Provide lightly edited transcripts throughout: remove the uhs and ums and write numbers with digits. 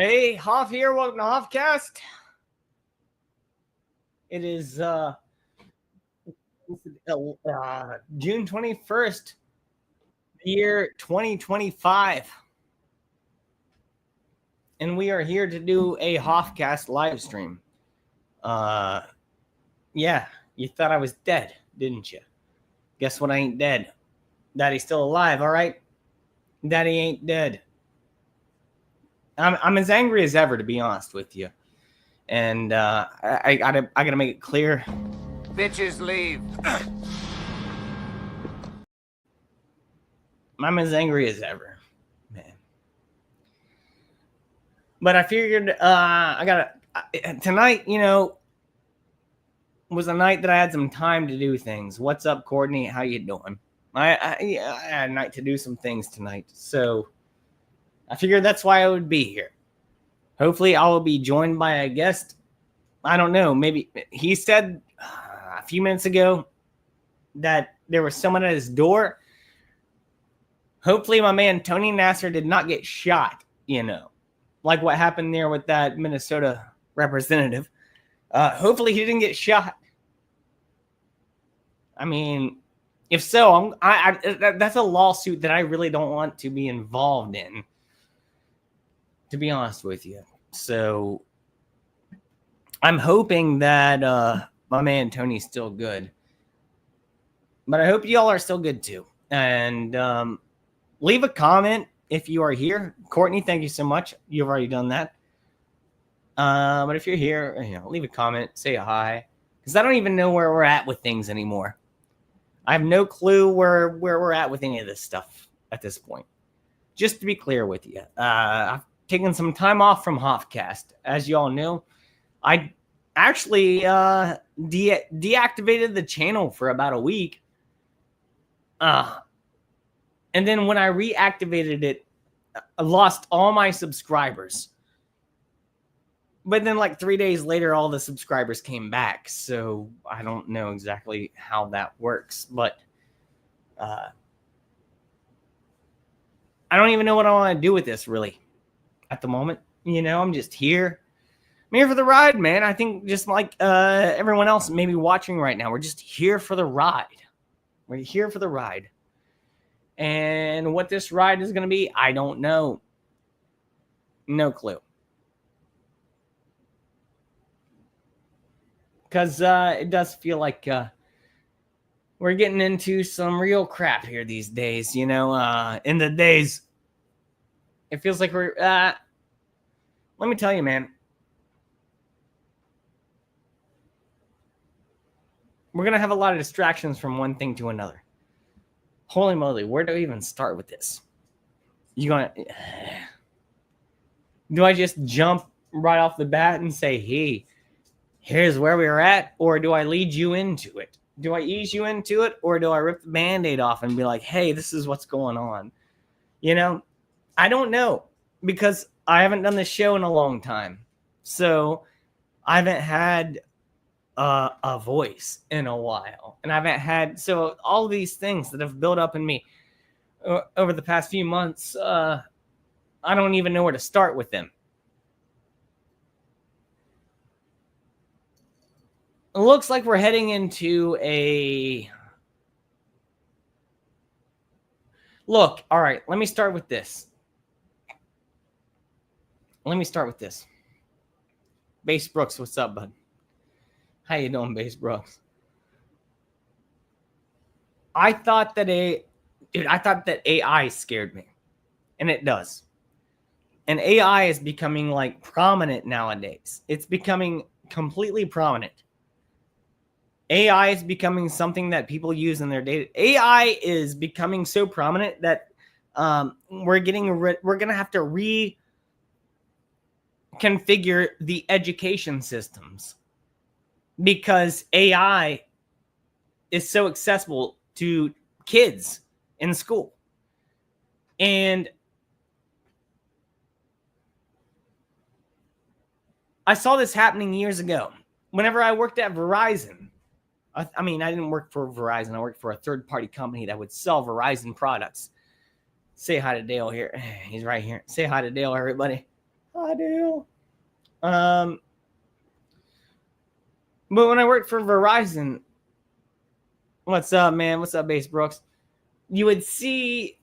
Hey, Hoff here. Welcome to Hoffcast. It is June 21st, year 2025. And we are here to do a Hoffcast live stream. Yeah, you thought I was dead, didn't you? Guess what? I ain't dead. Daddy's still alive, all right? Daddy ain't dead. I'm as angry as ever, to be honest with you. And I gotta make it clear. Bitches leave. I'm as angry as ever, man. But I figured tonight, was a night that I had some time to do things. What's up, Courtney? How you doing? I had a night to do some things tonight, so I figured that's why I would be here. Hopefully, I will be joined by a guest. I don't know. Maybe he said a few minutes ago that there was someone at his door. Hopefully, my man Tony Nasser did not get shot, like what happened there with that Minnesota representative. Hopefully, he didn't get shot. I mean, if so, that's a lawsuit that I really don't want to be involved in, to be honest with you. So I'm hoping that my man Tony's still good. But I hope y'all are still good too. And leave a comment if you are here. Courtney, thank you so much. You've already done that. But if you're here, leave a comment, say hi. Because I don't even know where we're at with things anymore. I have no clue where we're at with any of this stuff at this point. Just to be clear with you, I've taken some time off from Hoffcast. As you all know, I actually deactivated the channel for about a week. And then when I reactivated it, I lost all my subscribers. But then like 3 days later, all the subscribers came back. So I don't know exactly how that works. But I don't even know what I want to do with this really at the moment. I'm just here. I'm here for the ride, man. I think just like everyone else maybe watching right now, we're just here for the ride. We're here for the ride. And what this ride is going to be, I don't know. No clue. Because it does feel like we're getting into some real crap here these days, in the days. It feels like we're... let me tell you, man. We're going to have a lot of distractions from one thing to another. Holy moly, where do I even start with this? Do I just jump right off the bat and say, hey, here's where we're at? Or do I lead you into it? Do I ease you into it? Or do I rip the Band-Aid off and be like, hey, this is what's going on? I don't know. Because I haven't done this show in a long time. So I haven't had a voice in a while. And I haven't had... So all these things that have built up in me over the past few months, I don't even know where to start with them. It looks like we're heading into a... Look, all right, let me start with this. Bass Brooks, what's up, bud? How you doing, Bass Brooks? I thought that AI scared me. And it does. And AI is becoming like prominent nowadays. It's becoming completely prominent. AI is becoming something that people use in their data. AI is becoming so prominent that we're going to have to reconfigure the education systems because AI is so accessible to kids in school. And I saw this happening years ago. Whenever I worked at Verizon, I mean, I didn't work for Verizon. I worked for a third-party company that would sell Verizon products. Say hi to Dale here. He's right here. Say hi to Dale, everybody. I do. But when I worked for Verizon, what's up, man? What's up, Base Brooks? You would see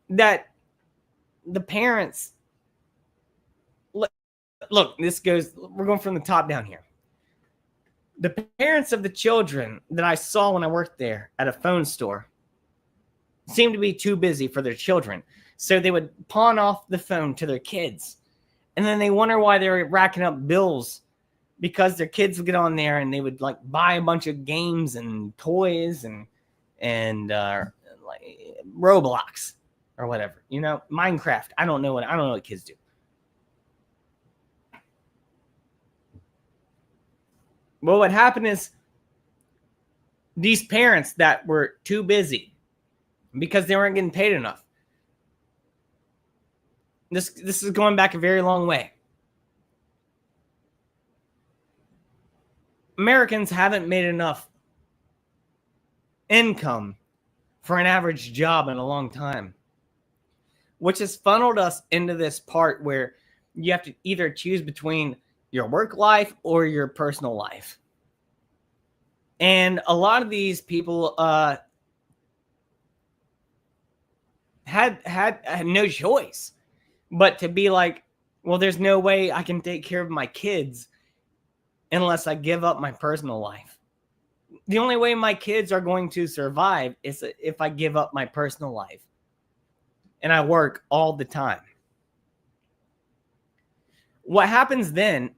that the parents look, we're going from the top down here. The parents of the children that I saw when I worked there at a phone store seemed to be too busy for their children. So they would pawn off the phone to their kids. And then they wonder why they're racking up bills, because their kids would get on there and they would like buy a bunch of games and toys and like Roblox or whatever, Minecraft. I don't know what kids do. Well, what happened is these parents that were too busy because they weren't getting paid enough. This is going back a very long way. Americans haven't made enough income for an average job in a long time, which has funneled us into this part where you have to either choose between your work life or your personal life. And a lot of these people had no choice but to be like, well, there's no way I can take care of my kids unless I give up my personal life. The only way my kids are going to survive is if I give up my personal life. And I work all the time. What happens then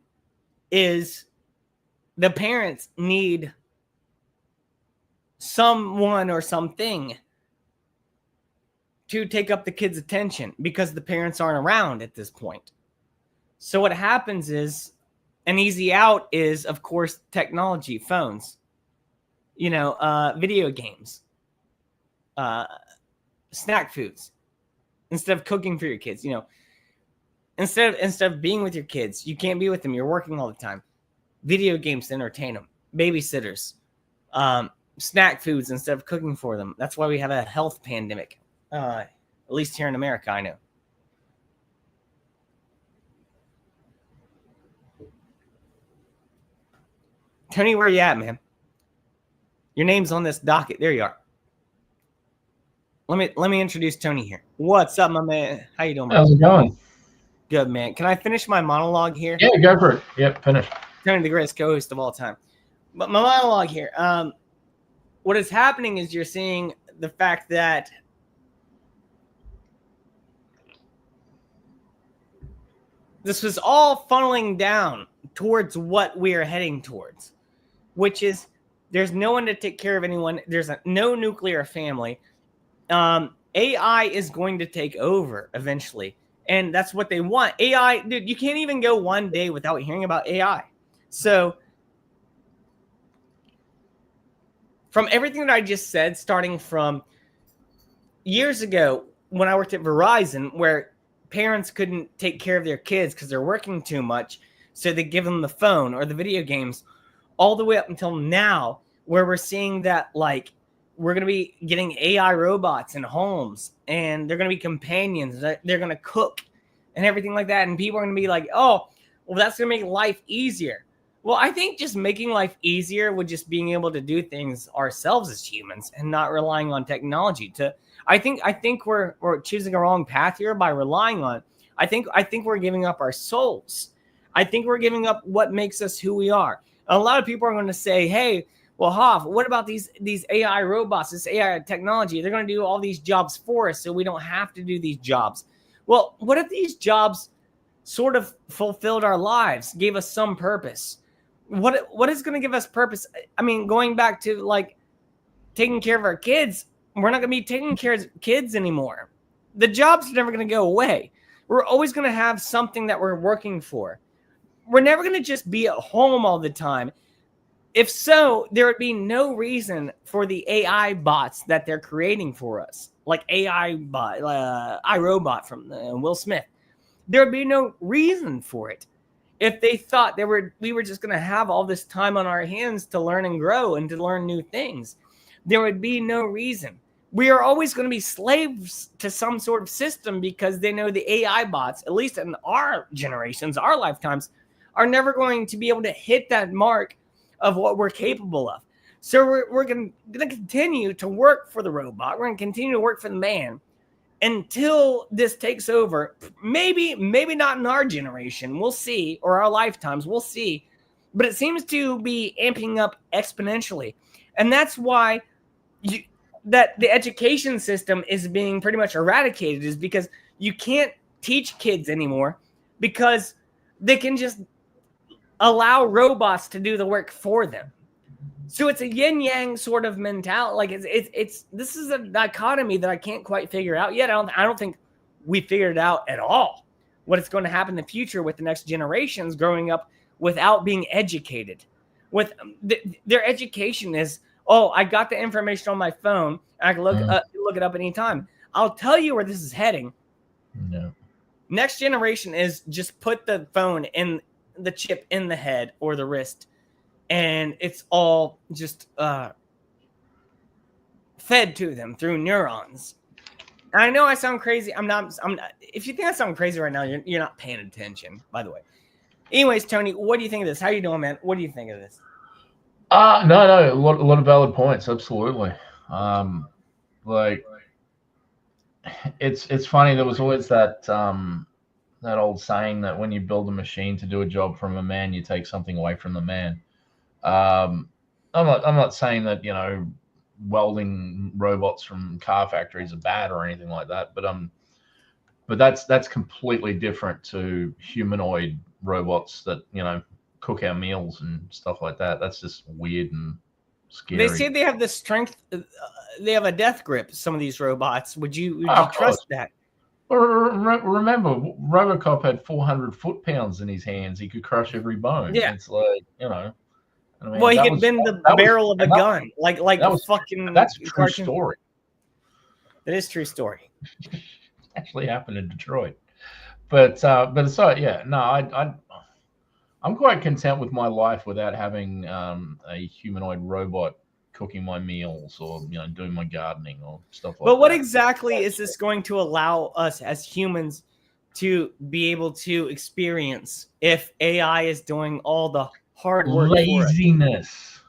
is the parents need someone or something to take up the kids' attention because the parents aren't around at this point. So what happens is, an easy out is, of course, technology, phones, video games, snack foods. Instead of cooking for your kids, instead of being with your kids, you can't be with them. You're working all the time. Video games to entertain them, babysitters, snack foods instead of cooking for them. That's why we have a health pandemic, at least here in America, I know. Tony, where you at, man? Your name's on this docket. There you are. Let me introduce Tony here. What's up, my man? How you doing, man? How's it going? Good, man. Can I finish my monologue here? Yeah, go for it. Yep, finish. Tony, the greatest co-host of all time. But my monologue here. What is happening is you're seeing the fact that this was all funneling down towards what we are heading towards, which is there's no one to take care of anyone. There's no nuclear family. AI is going to take over eventually, and that's what they want. AI, dude, you can't even go one day without hearing about AI. So from everything that I just said, starting from years ago when I worked at Verizon, where parents couldn't take care of their kids because they're working too much, so they give them the phone or the video games, all the way up until now, where we're seeing that, like, we're going to be getting AI robots in homes, and they're going to be companions. They're going to cook and everything like that. And people are going to be like, oh, well, that's going to make life easier. Well, I think just making life easier with just being able to do things ourselves as humans and not relying on technology I think we're choosing a wrong path here by relying on. I think we're giving up our souls. I think we're giving up what makes us who we are. A lot of people are going to say, hey, well, Hoff, what about these AI robots, this AI technology? They're going to do all these jobs for us so we don't have to do these jobs. Well, what if these jobs sort of fulfilled our lives, gave us some purpose? What is going to give us purpose? I mean, going back to like taking care of our kids, we're not going to be taking care of kids anymore. The jobs are never going to go away. We're always going to have something that we're working for. We're never going to just be at home all the time. If so, there would be no reason for the AI bots that they're creating for us, like AI bot, iRobot from Will Smith. There would be no reason for it if they thought we were just going to have all this time on our hands to learn and grow and to learn new things. There would be no reason. we are always going to be slaves to some sort of system because they know the AI bots, at least in our generations, our lifetimes, are never going to be able to hit that mark of what we're capable of. So we're going to continue to work for the robot. We're going to continue to work for the man until this takes over. Maybe not in our generation. We'll see, or our lifetimes. We'll see. But it seems to be amping up exponentially. And that's why that the education system is being pretty much eradicated, is because you can't teach kids anymore because they can just allow robots to do the work for them. So it's a yin yang sort of mentality. Like it's this is a dichotomy that I can't quite figure out yet. I don't think we figured it out at all. What is going to happen in the future with the next generations growing up without being educated. With their education is, oh, I got the information on my phone. I can look it up anytime. I'll tell you where this is heading. No. Next generation is just put the phone in the chip in the head or the wrist, and it's all just fed to them through neurons. And I know I sound crazy. I'm not. If you think I sound crazy right now, you're not paying attention. By the way. Anyways, Tony, what do you think of this? How you doing, man? What do you think of this? No, a lot of valid points. Absolutely. Like it's funny. There was always that old saying that when you build a machine to do a job from a man, you take something away from the man. I'm not saying that welding robots from car factories are bad or anything like that, but that's completely different to humanoid robots that cook our meals and stuff like that. That's just weird and scary. They say they have the strength. They have a death grip. Some of these robots. Would you trust that? Remember, RoboCop had 400 foot-pounds in his hands. He could crush every bone. Yeah. It's like, I mean, well, he could bend the barrel of a gun. Like that was fucking. That's a true story. That is true story. Actually happened in Detroit. But so yeah, no, I'm quite content with my life without having a humanoid robot cooking my meals or doing my gardening or stuff like that. But what exactly is this going to allow us as humans to be able to experience if AI is doing all the hard work? Laziness.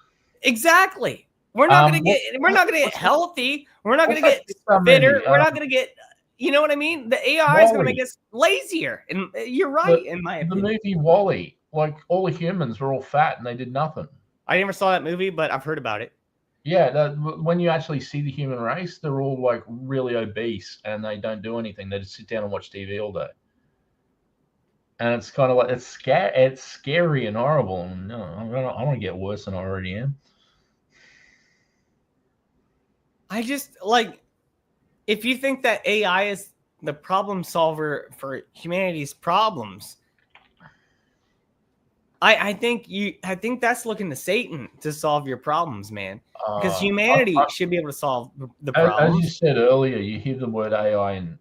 Exactly. We're not gonna get healthy. We're not gonna get fitter. We're not gonna get. You know what I mean? The AI is going to make us lazier. And you're right, in my opinion. The movie WALL-E, like all the humans were all fat and they did nothing. I never saw that movie, but I've heard about it. Yeah, when you actually see the human race, they're all like really obese and they don't do anything. They just sit down and watch TV all day. And it's kind of like, it's scary and horrible. And no, I want to get worse than I already am. I just like... If you think that AI is the problem solver for humanity's problems, I think that's looking to Satan to solve your problems, man. Because humanity should be able to solve the problems. As you said earlier, you hear the word AI and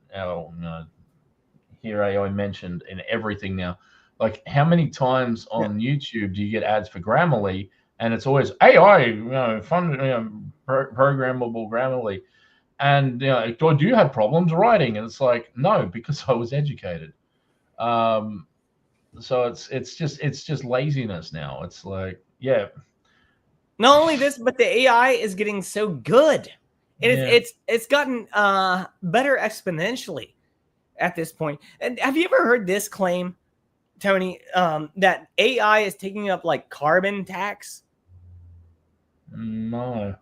hear AI mentioned in everything now. Like, how many times on YouTube do you get ads for Grammarly, and it's always AI, programmable Grammarly. And do you have problems writing? And it's like, no, because I was educated. So it's just laziness now. It's like, yeah. Not only this, but the AI is getting so good. It's gotten better exponentially at this point. And have you ever heard this claim, Tony, that AI is taking up like carbon tax? No.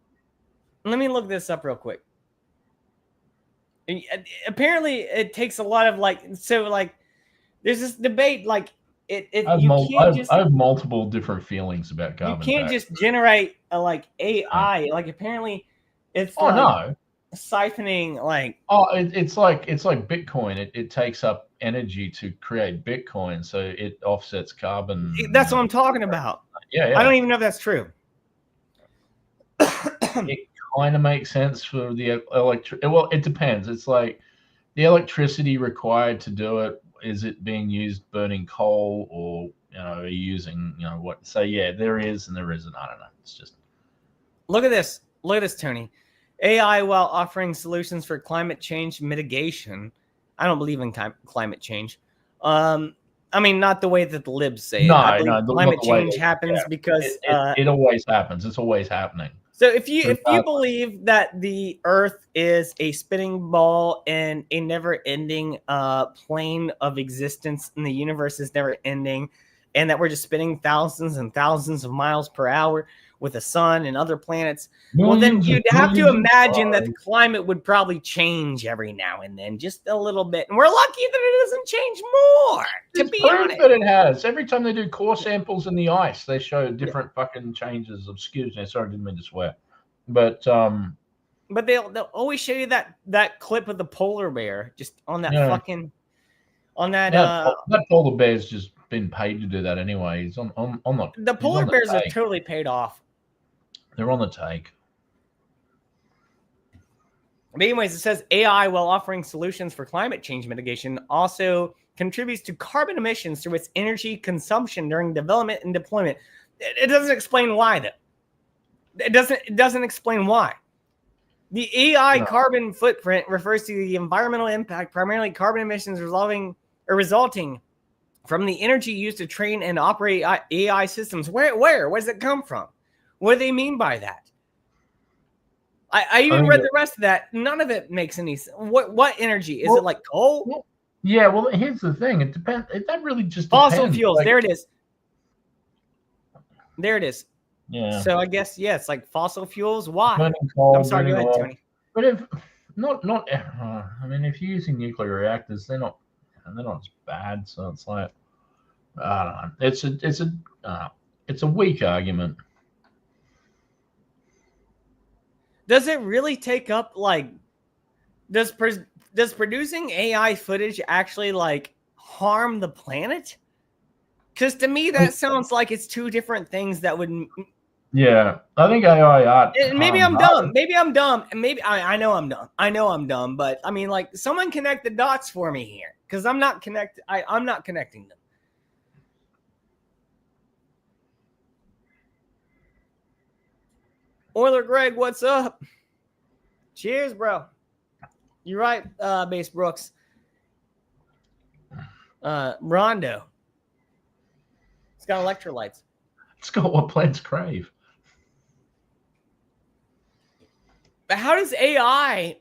Let me look this up real quick. Apparently it takes a lot of there's this debate I have multiple different feelings about carbon tax. You can't just generate AI. Apparently it's siphoning it's like Bitcoin. It takes up energy to create Bitcoin, so it offsets carbon. That's what I'm talking about. Yeah. I don't even know if that's true. It kind of makes sense for the well, it depends. It's like the electricity required to do it, is it being used burning coal, or are you using what? So yeah, there is and there isn't. I don't know. It's just look at this, Tony. AI while offering solutions for climate change mitigation. I don't believe in climate change. I mean, not the way that the libs say it. I No, believe no, not climate the way change they, happens yeah. because It always happens. It's always happening. so if you Regardless. believe that the Earth is a spinning ball and a never-ending plane of existence, and the universe is never ending, and that we're just spinning thousands and thousands of miles per hour with the sun and other planets, well, then Millions and you'd have to billions of imagine that the stars. climate would probably change every now and then, just a little bit. And we're lucky that it doesn't change more, to It's be proof honest. that it has. Every time they do core samples in the ice, they show different fucking changes of. Excuse me, sorry, I didn't mean to swear. But they'll always show you that clip of the polar bear just on that yeah, fucking on that that polar bear's just been paid to do that anyway. He's on the he's polar on the bears are take. totally paid off. They're on the take. But anyways, it says AI, while offering solutions for climate change mitigation, also contributes to carbon emissions through its energy consumption during development and deployment. It doesn't explain why, though. It doesn't explain why. The AI carbon footprint refers to the environmental impact, primarily carbon emissions resulting from the energy used to train and operate AI systems. Where does it come from? What do they mean by that? I even read the rest of that. None of it makes any sense. What energy? Is it like coal? Yeah, well, here's the thing. It depends. That really just Fossil depends. fuels. Like, there it is. There it is. Yeah. So I guess, yeah, it's like fossil fuels. Why? Burning coal, I'm sorry. Go ahead, oil. Tony. But if I mean, if you're using nuclear reactors, they're not as bad. So it's like, I don't know. It's a weak argument. Does it really take up like? Does producing AI footage actually like harm the planet? Because to me, that sounds like it's two different things that would. Yeah, I think AI art. And maybe I'm dumb. Maybe I'm dumb. And maybe I know I'm dumb. I know I'm dumb. But I mean, like, someone connect the dots for me here, because I'm not connected. I'm not connecting them. Oiler Greg, what's up? Cheers, bro. You're right, Base Brooks. Rondo. It's got electrolytes. It's got what plants crave. But how does AI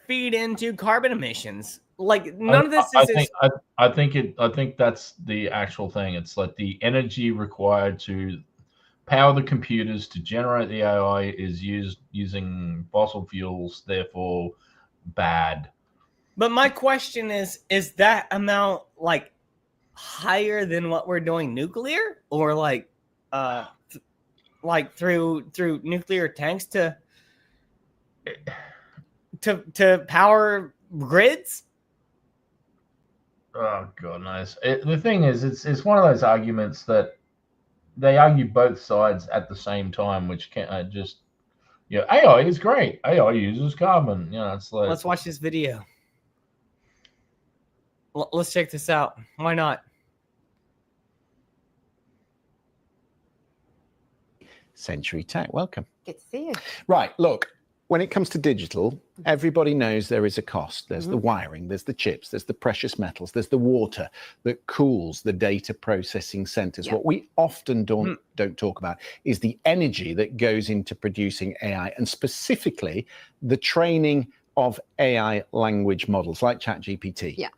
feed into carbon emissions? Like, none of this is. I think that's the actual thing. It's like the energy required to power the computers to generate the AI is using fossil fuels, therefore bad. But my question is that amount like higher than what we're doing nuclear, or like through nuclear tanks to power grids? Oh god knows. The thing is, it's one of those arguments that they argue both sides at the same time, which can just, AI is great. AI uses carbon. It's like, let's watch this video. Let's check this out. Why not? Century Tech, welcome. Good to see you. Right, look, when it comes to digital, everybody knows there is a cost. There's the wiring, there's the chips, there's the precious metals, there's the water that cools the data processing centers. What we often don't talk about is the energy that goes into producing AI, and specifically the training of AI language models like ChatGPT. Yeah.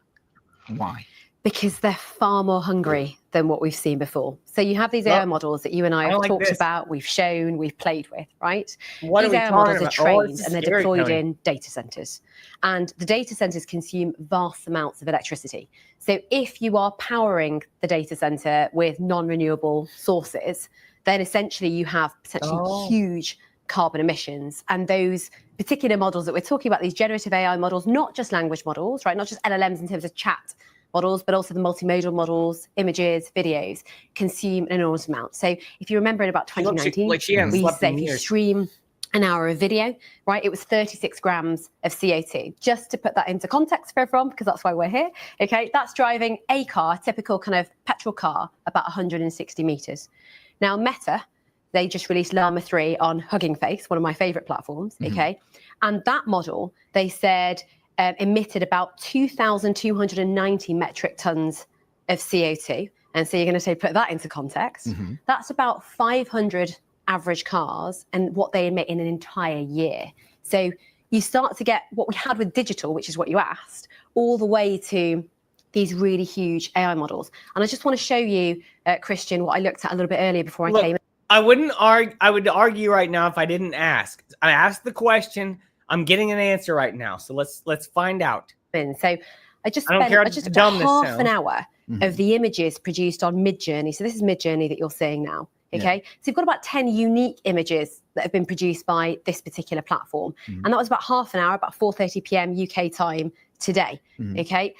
Why? Because they're far more hungry than what we've seen before. So you have these AI models that you and I have talked about, we've shown, we've played with, right? What these are we AI talking models about? are trained and they're deployed in data centers. And the data centers consume vast amounts of electricity. So if you are powering the data center with non-renewable sources, then essentially you have potentially huge carbon emissions. And those particular models that we're talking about, these generative AI models, not just language models, right? Not just LLMs in terms of chat models, but also the multimodal models, images, videos, consume an enormous amount. So if you remember in about 2019, we used to say if you stream an hour of video, right, it was 36 grams of CO2. Just to put that into context for everyone, because that's why we're here, okay? That's driving a car, typical kind of petrol car, about 160 meters. Now, Meta, they just released Llama 3 on Hugging Face, one of my favorite platforms, okay? And that model, they said, emitted about 2,290 metric tons of CO2. And so you're going to say, put that into context. Mm-hmm. That's about 500 average cars and what they emit in an entire year. So you start to get what we had with digital, which is what you asked, all the way to these really huge AI models. And I just want to show you, Christian, what I looked at a little bit earlier before I came in. I wouldn't argue. I would argue right now if I didn't ask. I asked the question. I'm getting an answer right now. So let's find out. So I just I don't care how spent dumb about this half an sounds. hour of the images produced on Midjourney. So this is Midjourney that you're seeing now. Okay, so you've got about 10 unique images that have been produced by this particular platform. And that was about half an hour, about 4:30 p.m. UK time today. Okay,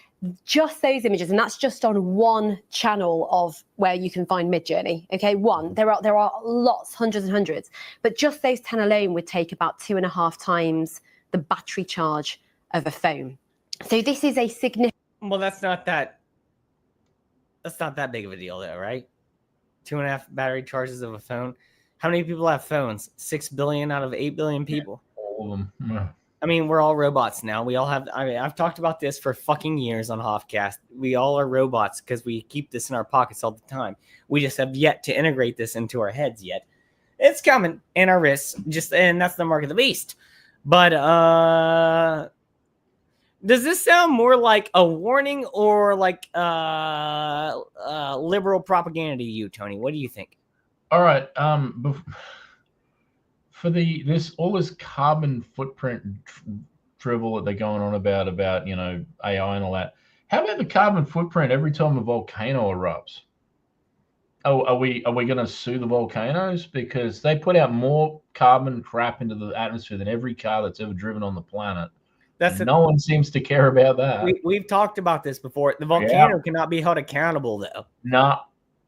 just those images, and that's just on one channel of where you can find Midjourney. Okay, one. There are lots, hundreds and hundreds, but just those 10 alone would take about 2.5 times the battery charge of a phone. So this is a significant. Well, that's not that big of a deal, though, right? 2.5 battery charges of a phone. How many people have phones? 6 billion out of 8 billion people. All of them. Yeah. I mean, we're all robots now. We all have. I mean, I've talked about this for fucking years on Hoffcast. We all are robots because we keep this in our pockets all the time. We just have yet to integrate this into our heads yet. It's coming in our wrists. And that's the mark of the beast. But does this sound more like a warning or like liberal propaganda to you, Tony? What do you think? All right. For all this carbon footprint drivel that they're going on about AI and all that. How about the carbon footprint every time a volcano erupts? Oh, are we going to sue the volcanoes because they put out more carbon crap into the atmosphere than every car that's ever driven on the planet? No one seems to care about that. We've talked about this before. The volcano cannot be held accountable, though. No,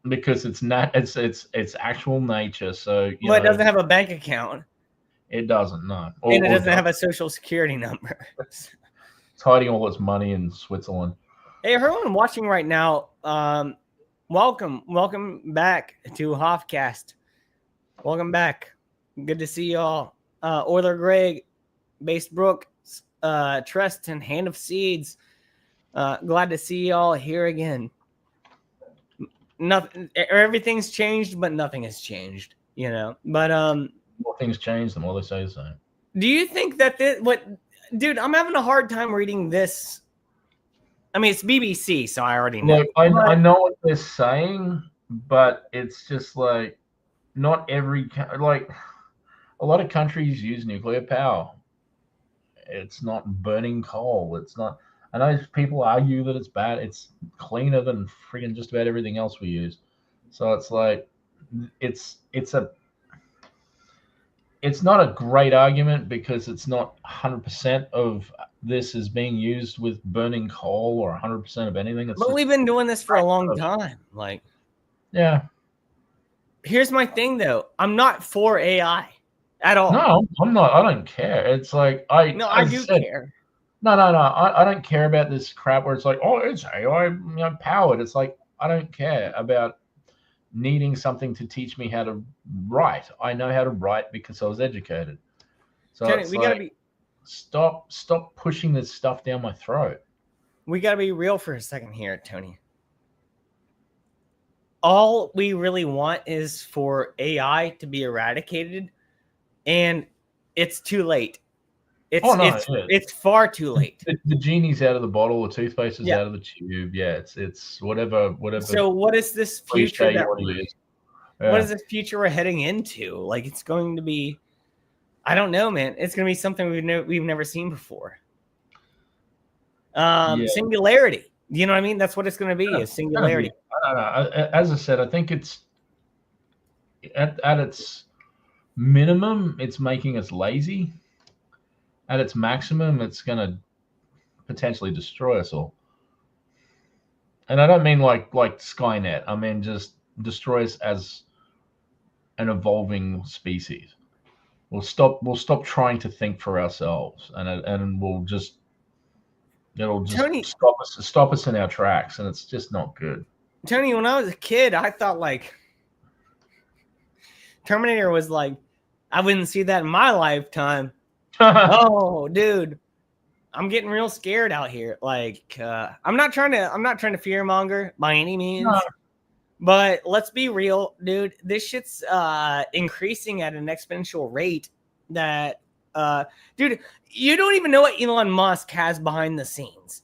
because it's not. It's actual nature. So it doesn't have a bank account. It doesn't. No, and it doesn't have a social security number. It's hiding all its money in Switzerland. Hey, everyone watching right now, welcome back to Hoffcast. Welcome back. Good to see y'all. Euler Greg, Base Brook, Treston, Hand of Seeds. Glad to see y'all here again. Nothing, everything's changed, but nothing has changed, But more things change, the more they say the same. Do you think that dude? I'm having a hard time reading this. I mean, it's BBC, so I already know. Look, I know what they're saying, but it's just like not every like a lot of countries use nuclear power. It's not burning coal. It's not. I know people argue that it's bad. It's cleaner than friggin' just about everything else we use. So it's like it's not a great argument because it's not 100% of this is being used with burning coal or 100% of anything. But we've been doing this for a long time. Like, yeah. Here's my thing, though. I'm not for AI at all. No, I'm not. I don't care. It's like I do care. No. I don't care about this crap where it's like, oh, it's AI powered. It's like I don't care about needing something to teach me how to write. I know how to write because I was educated. So Tony, it's stop pushing this stuff down my throat. We gotta be real for a second here, Tony. All we really want is for AI to be eradicated, and it's too late. It's far too late. The genie's out of the bottle. The toothpaste is out of the tube. Yeah, it's whatever. So what is this future what is this future we're heading into? Like, it's going to be, I don't know, man. It's going to be something we've never seen before. Singularity. You know what I mean? That's what it's going to be. A singularity. As I said, I think it's at its minimum, it's making us lazy. At its maximum, it's going to potentially destroy us all. And I don't mean like Skynet. I mean just destroy us as an evolving species. We'll stop trying to think for ourselves, and it'll just Tony, stop us in our tracks, and it's just not good. Tony, when I was a kid, I thought like Terminator was like, I wouldn't see that in my lifetime. Oh, dude, I'm getting real scared out here. Like, I'm not trying to fear monger by any means, No. but let's be real, dude. This shit's increasing at an exponential rate. That, dude, you don't even know what Elon Musk has behind the scenes,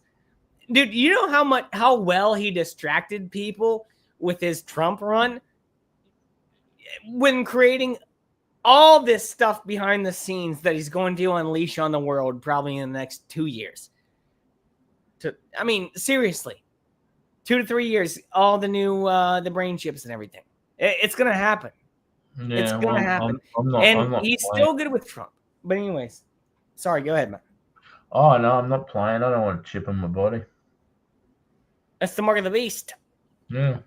dude. You know how well he distracted people with his Trump run when creating all this stuff behind the scenes that he's going to unleash on the world probably in the next 2 years. I mean, seriously, 2 to 3 years, all the new the brain chips and everything. It's gonna happen. Yeah, It's gonna happen. I'm And not he's playing. still good with Trump. But anyways, sorry, go ahead, man. Oh no, I'm not playing. I don't want a chip in my body. That's the mark of the beast. Yeah.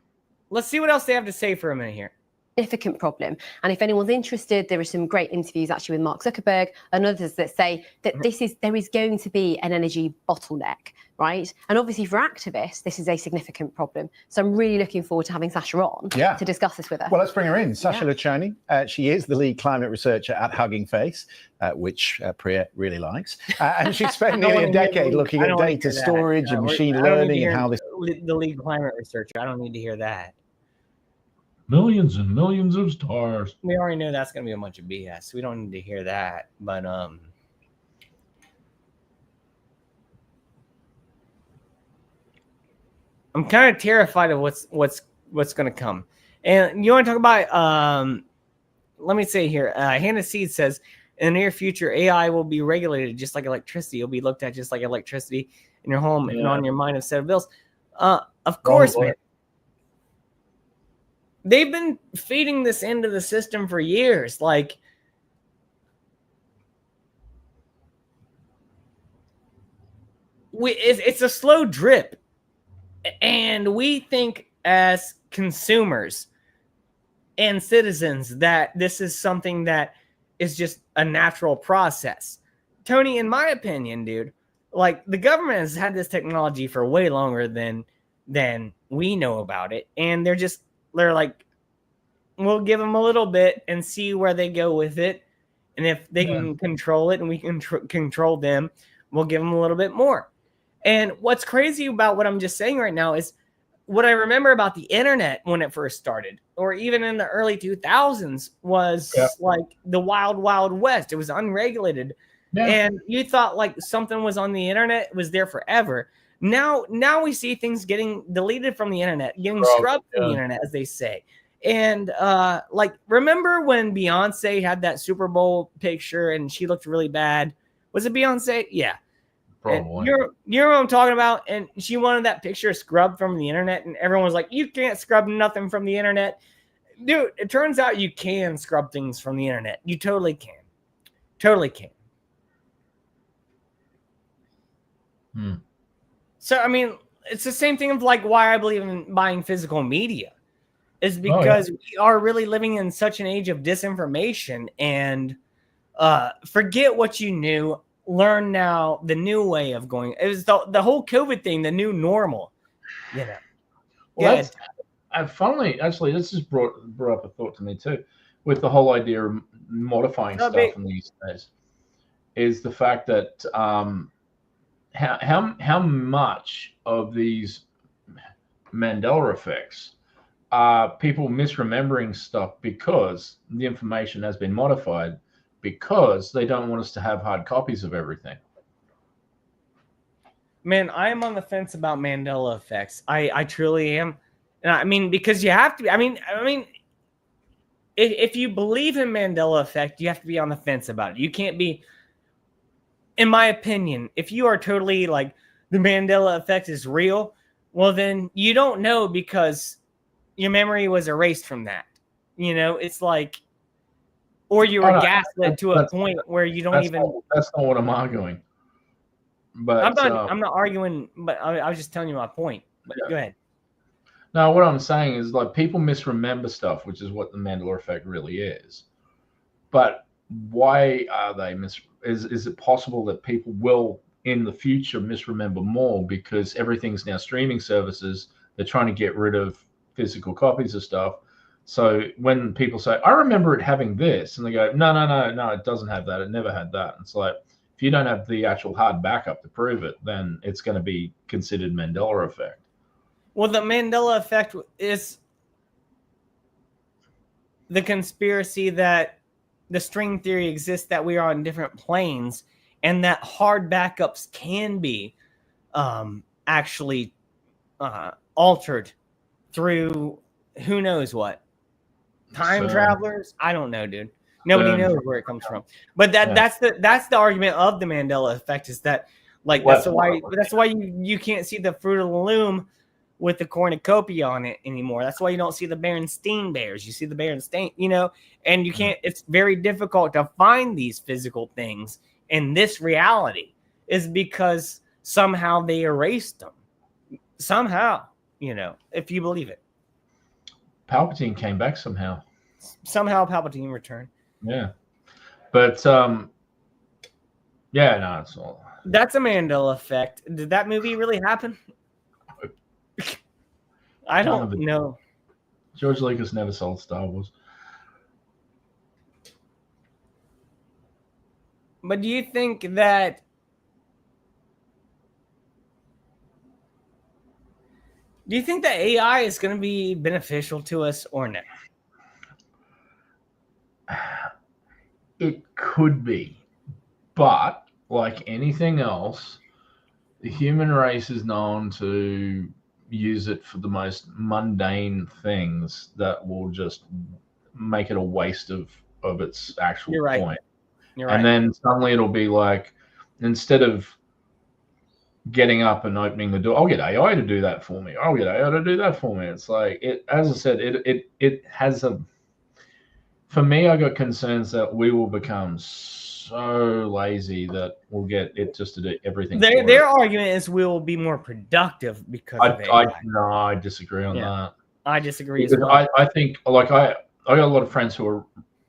Let's see what else they have to say for a minute here. Significant problem. And if anyone's interested, there are some great interviews actually with Mark Zuckerberg and others that say that there is going to be an energy bottleneck, right? And obviously for activists, this is a significant problem. So I'm really looking forward to having Sasha on to discuss this with us. Well, let's bring her in. Sasha Luciani. She is the lead climate researcher at Hugging Face, which Priya really likes. And she spent nearly a decade looking at data storage and machine learning and how this... The lead climate researcher, I don't need to hear that. Millions and millions of stars. We already know that's going to be a bunch of BS. We don't need to hear that. But I'm kind of terrified of what's going to come. And you want to talk about? Let me say here. Hannah Seed says, in the near future, AI will be regulated just like electricity. It'll be looked at just like electricity in your home and on your mind instead of bills. Of course, man. They've been feeding this into the system for years. Like, it's a slow drip. And we think as consumers and citizens that this is something that is just a natural process. Tony, in my opinion, dude, like the government has had this technology for way longer than we know about it. And they're like, we'll give them a little bit and see where they go with it. And if they can control it and we can control them, we'll give them a little bit more. And what's crazy about what I'm just saying right now is what I remember about the internet when it first started, or even in the early 2000s, was like the wild, wild west. It was unregulated. Yeah. And you thought like something was on the internet, it was there forever. Now we see things getting deleted from the internet, getting scrubbed from the internet, as they say. And like, remember when Beyonce had that Super Bowl picture and she looked really bad? Was it Beyonce? Yeah. Probably. You know what I'm talking about? And she wanted that picture scrubbed from the internet, and everyone was like, you can't scrub nothing from the internet. Dude, it turns out you can scrub things from the internet. You totally can. Totally can. So, I mean, it's the same thing of like why I believe in buying physical media is because we are really living in such an age of disinformation, and forget what you knew, learn now the new way of going. It was the whole COVID thing, the new normal, you know. Well, funnily, actually, this just brought up a thought to me too, with the whole idea of modifying stuff in these days, is the fact that how much of these Mandela effects are people misremembering stuff because the information has been modified, because they don't want us to have hard copies of everything. Man, I am on the fence about Mandela effects. I truly am. And I mean, because you have to be. I mean, if you believe in Mandela effect, you have to be on the fence about it. You can't be, in my opinion, if you are totally like the Mandela effect is real, well, then you don't know because your memory was erased from that. You know, it's like, or you were gaslit to a point where you don't even. That's not what I'm arguing. But I'm not arguing, but I was just telling you my point. But go ahead. No, what I'm saying is like people misremember stuff, which is what the Mandela effect really is. But why are they is it possible that people will in the future misremember more because everything's now streaming services? They're trying to get rid of physical copies of stuff. So when people say, I remember it having this, and they go, no, it doesn't have that. It never had that. And it's like, if you don't have the actual hard backup to prove it, then it's going to be considered Mandela effect. Well, the Mandela effect is the conspiracy that the string theory exists, that we are on different planes, and that hard backups can be actually altered through who knows what. Time travelers? I don't know, dude. Nobody knows where it comes from. But that's the argument of the Mandela effect, is that like that's why you can't see the Fruit of the Loom with the cornucopia on it anymore. That's why you don't see the Berenstain Bears. You see the Berenstain, and you can't. It's very difficult to find these physical things in this reality, is because somehow they erased them. Somehow, if you believe it. Palpatine came back somehow. Somehow Palpatine returned. Yeah. But it's all. That's a Mandela effect. Did that movie really happen? I don't know. George Lucas never sold Star Wars. But do you think that AI is going to be beneficial to us or no? It could be, but like anything else, the human race is known to use it for the most mundane things that will just make it a waste of its actual point. You're right. And then suddenly it'll be like, instead of getting up and opening the door, I'll get AI to do that for me. I'll get AI to do that for me. It's like, as I said, it has for me, I got concerns that we will become so lazy that we'll get it just to do everything. Their argument is we will be more productive because of AI. I disagree on that. I disagree as well. I think, like, I got a lot of friends who are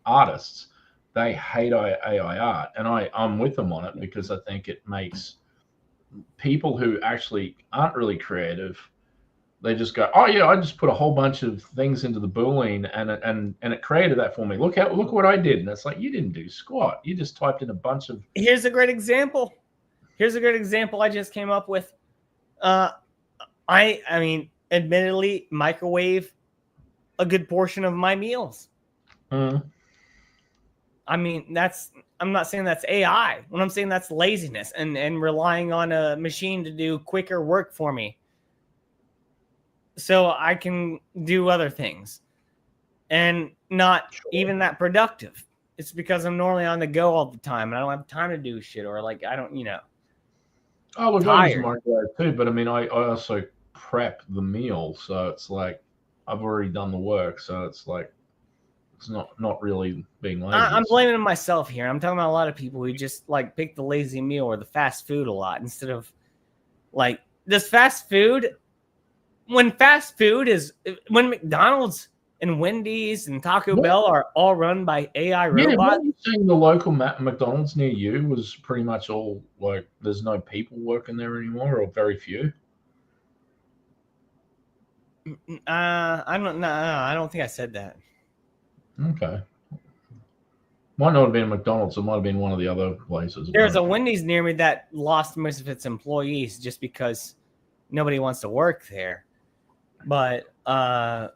artists. They hate AI art, and I'm with them on it, because I think it makes people who actually aren't really creative, they just go, oh yeah, I just put a whole bunch of things into the Boolean and it created that for me. Look what I did. And it's like, you didn't do squat. You just typed in a bunch of. Here's a great example. I just came up with. I mean, admittedly, microwave a good portion of my meals. I mean, I'm not saying that's AI. When I'm saying that's laziness and relying on a machine to do quicker work for me, so I can do other things and not even that productive. It's because I'm normally on the go all the time and I don't have time to do shit, or like, I don't, Oh, look, I use microwave too, but I mean, I also prep the meal. So it's like, I've already done the work. So it's like, it's not really being lazy. I'm blaming myself here. I'm talking about a lot of people who just like pick the lazy meal or the fast food a lot, instead of like this fast food. When McDonald's and Wendy's and Taco Bell are all run by AI robots. What you saying, the local McDonald's near you was pretty much all like, there's no people working there anymore, or very few? I don't think I said that. Okay. Might not have been McDonald's. It might have been one of the other places. There's a Wendy's near me that lost most of its employees just because nobody wants to work there. But no.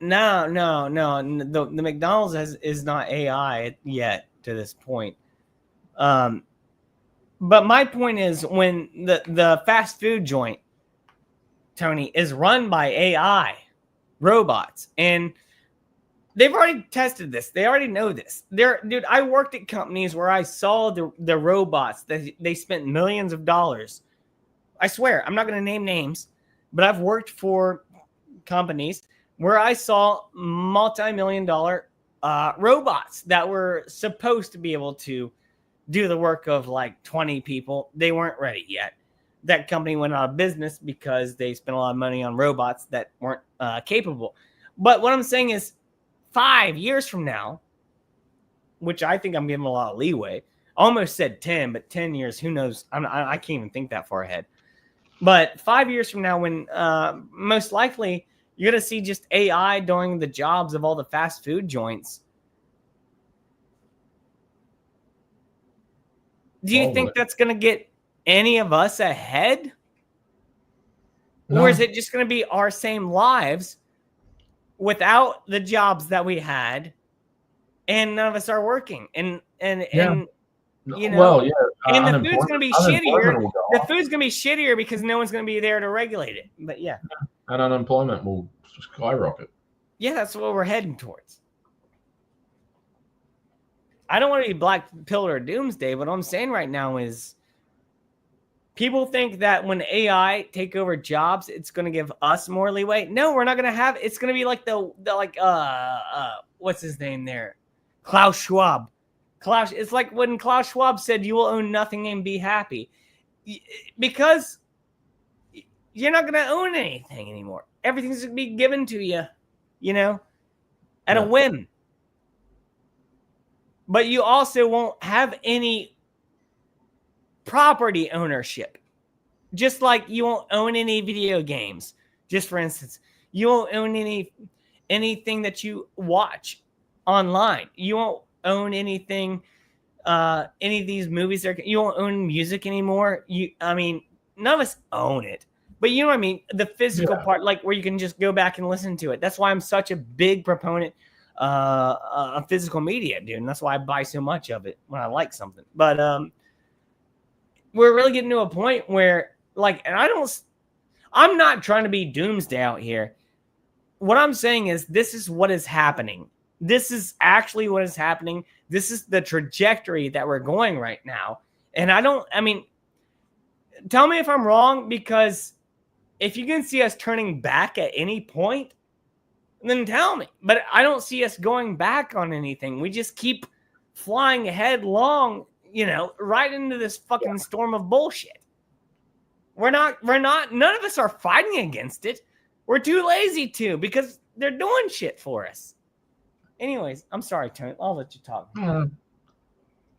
The McDonald's is not AI yet to this point. But my point is, when the fast food joint, Tony, is run by AI robots, and they've already tested this. They already know this. Dude, I worked at companies where I saw the robots that they spent millions of dollars. I swear, I'm not going to name names, but I've worked for companies where I saw multi-million-dollar robots that were supposed to be able to do the work of like 20 people. They weren't ready yet. That company went out of business because they spent a lot of money on robots that weren't capable. But what I'm saying is, 5 years from now, which I think I'm giving a lot of leeway. I almost said 10, but 10 years, who knows? I can't even think that far ahead. But 5 years from now, when most likely You're going to see just AI doing the jobs of all the fast food joints. Do you think that's going to get any of us ahead? No. Or is it just going to be our same lives without the jobs that we had, and none of us are working? And you know, well, yeah, and the food's going to be shittier. will go The up, food's going to be shittier because no one's going to be there to regulate it. But yeah, and unemployment will skyrocket. yeah, that's what we're heading towards. I don't want to be black pill or doomsday. What I'm saying right now is people think that when AI take over jobs, it's going to give us more leeway. No, we're not going to have. It's going to be like the what's his name there, Klaus Schwab. It's like when Klaus Schwab said, "You will own nothing and be happy," because you're not going to own anything anymore. Everything's going to be given to you, at a whim. But you also won't have any property ownership. Just like you won't own any video games. Just for instance, you won't own anything that you watch online. You won't own anything, any of these movies. You won't own music anymore. None of us own it. But you know what I mean? The physical part, like where you can just go back and listen to it. That's why I'm such a big proponent of physical media, dude. And that's why I buy so much of it when I like something. But we're really getting to a point where, I'm not trying to be doomsday out here. What I'm saying is this is what is happening. This is actually what is happening. This is the trajectory that we're going right now. And tell me if I'm wrong, because if you can see us turning back at any point, then tell me. But I don't see us going back on anything. We just keep flying headlong, right into this fucking storm of bullshit. We're not, none of us are fighting against it. We're too lazy to, because they're doing shit for us. Anyways, I'm sorry, Tony. I'll let you talk. No,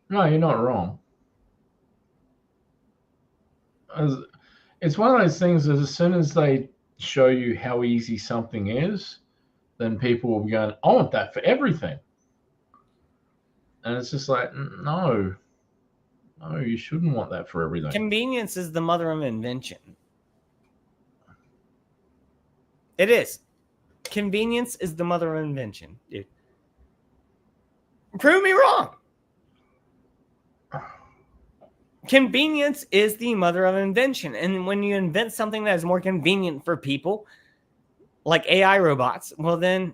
you're not wrong. It's one of those things that as soon as they show you how easy something is, then people will be going, I want that for everything. And it's just like, no, you shouldn't want that for everything. Convenience is the mother of invention. It is. Convenience is the mother of invention, dude. Prove me wrong. Convenience is the mother of invention. And when you invent something that is more convenient for people, like AI robots, well, then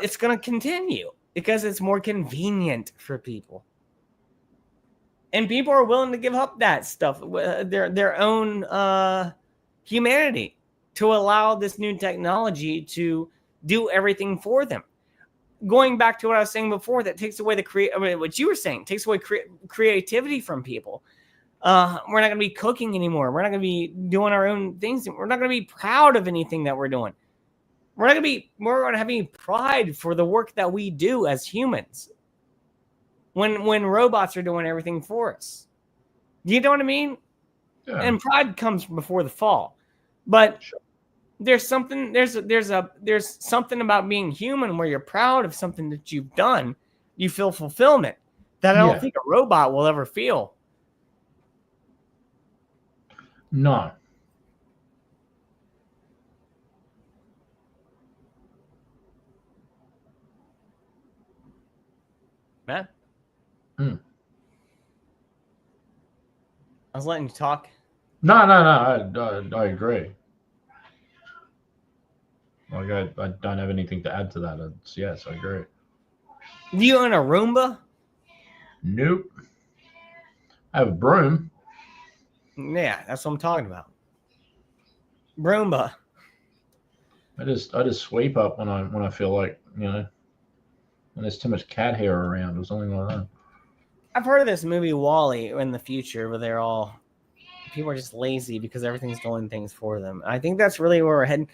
it's going to continue because it's more convenient for people. And people are willing to give up that stuff, their own humanity, to allow this new technology to do everything for them. Going back to what I was saying before, that takes away what you were saying, takes away creativity from people. We're not going to be cooking anymore. We're not going to be doing our own things. We're not going to be proud of anything that we're doing. We're going to have any pride for the work that we do as humans. When robots are doing everything for us. Do you know what I mean? Yeah. And pride comes before the fall. But there's something about being human where you're proud of something that you've done. You feel fulfillment that I don't think a robot will ever feel. No. Matt? I was letting you talk. No. I agree. Like I don't have anything to add to that. Yes, I agree. Do you own a Roomba? Nope. I have a broom. Yeah, that's what I'm talking about. Roomba. I just sweep up when I feel like, when there's too much cat hair around or something like that. I've heard of this movie WALL-E in the future where people are just lazy because everything's doing things for them. I think that's really where we're heading.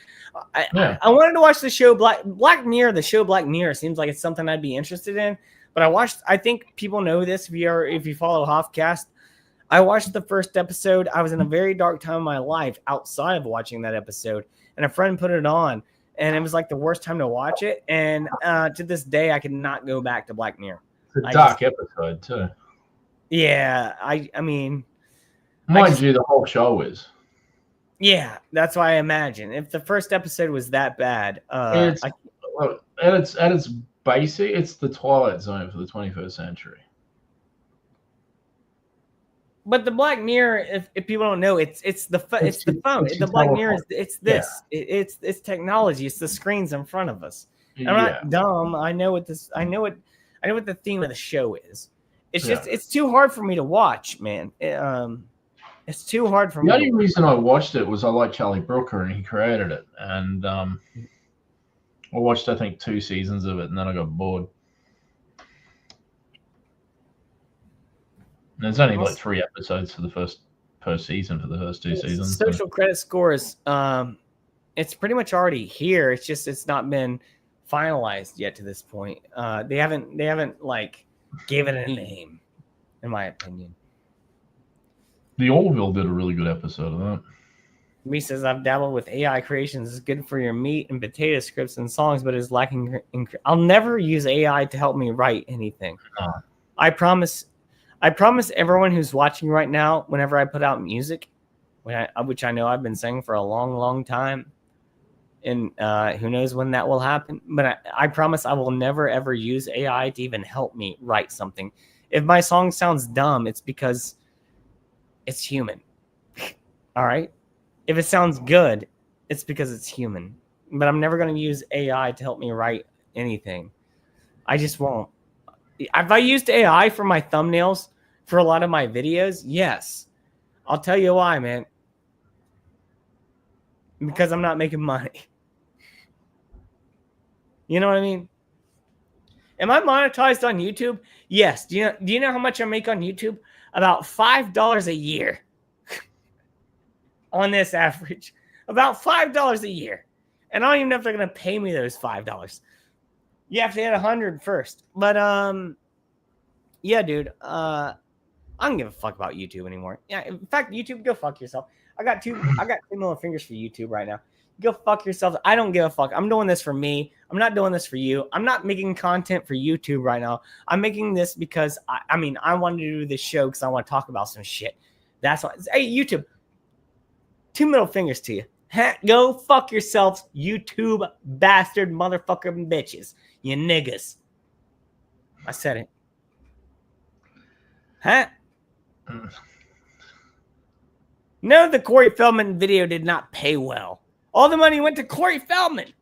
I wanted to watch the show Black Mirror. The show Black Mirror seems like it's something I'd be interested in. But I think people know this if you follow Hoffcast. I watched the first episode. I was in a very dark time of my life outside of watching that episode, and a friend put it on, and it was like the worst time to watch it. And to this day, I cannot go back to Black Mirror. It's a dark episode too. Yeah, I mean, mind you, the whole show is. Yeah, that's why I imagine if the first episode was that bad, At its basic, it's the Twilight Zone for the 21st century. But the Black Mirror, if people don't know, it's the phone. The Black Mirror is this. Yeah. It's technology. It's the screens in front of us. I'm not dumb. I know what the theme of the show is. It's just it's too hard for me to watch, man. It's too hard for me. The only reason I watched it was I like Charlie Brooker and he created it, and I watched I think 2 seasons of it, and then I got bored. And there's only like 3 episodes for the per season for the first 2 seasons. Social credit scores, it's pretty much already here. It's just it's not been finalized yet to this point. They haven't like gave it a name, in my opinion. The Orville did a really good episode of that. Me says, I've dabbled with AI creations. It's good for your meat and potato scripts and songs, but is lacking. I'll never use AI to help me write anything. I promise everyone who's watching right now, whenever I put out music, which I know I've been saying for a long, long time, and who knows when that will happen, but I promise I will never, ever use AI to even help me write something. If my song sounds dumb, it's because it's human. All right? If it sounds good, it's because it's human. But I'm never going to use AI to help me write anything. I just won't. If I used AI for my thumbnails for a lot of my videos, yes. I'll tell you why, man. Because I'm not making money. You know what I mean? Am I monetized on YouTube? Yes. Do you know how much I make on YouTube? About $5 a year. On this average. About $5 a year. And I don't even know if they're going to pay me those $5. You have to hit 100 first. But yeah, dude. I don't give a fuck about YouTube anymore. Yeah, in fact, YouTube, go fuck yourself. I got two middle fingers for YouTube right now. Go fuck yourself. I don't give a fuck. I'm doing this for me. I'm not doing this for you. I'm not making content for YouTube right now. I'm making this because I wanted to do this show because I want to talk about some shit. That's why. Hey, YouTube. 2 middle fingers to you. Go fuck yourselves, YouTube bastard motherfucker bitches. You niggas. I said it. Huh? No, the Corey Feldman video did not pay well. All the money went to Corey Feldman.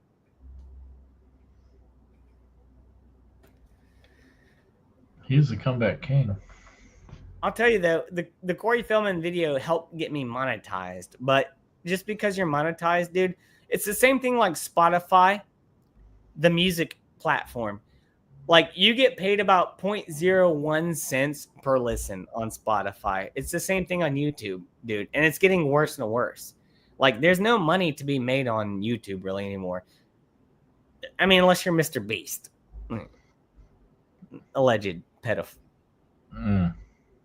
He's the comeback king. I'll tell you though, the Corey Feldman video helped get me monetized. But just because you're monetized, dude, it's the same thing like Spotify, the music platform. Like you get paid about 0.01 cents per listen on Spotify. It's the same thing on YouTube, dude. And it's getting worse and worse. Like there's no money to be made on YouTube really anymore. I mean, unless you're Mr. Beast. Alleged pedophile.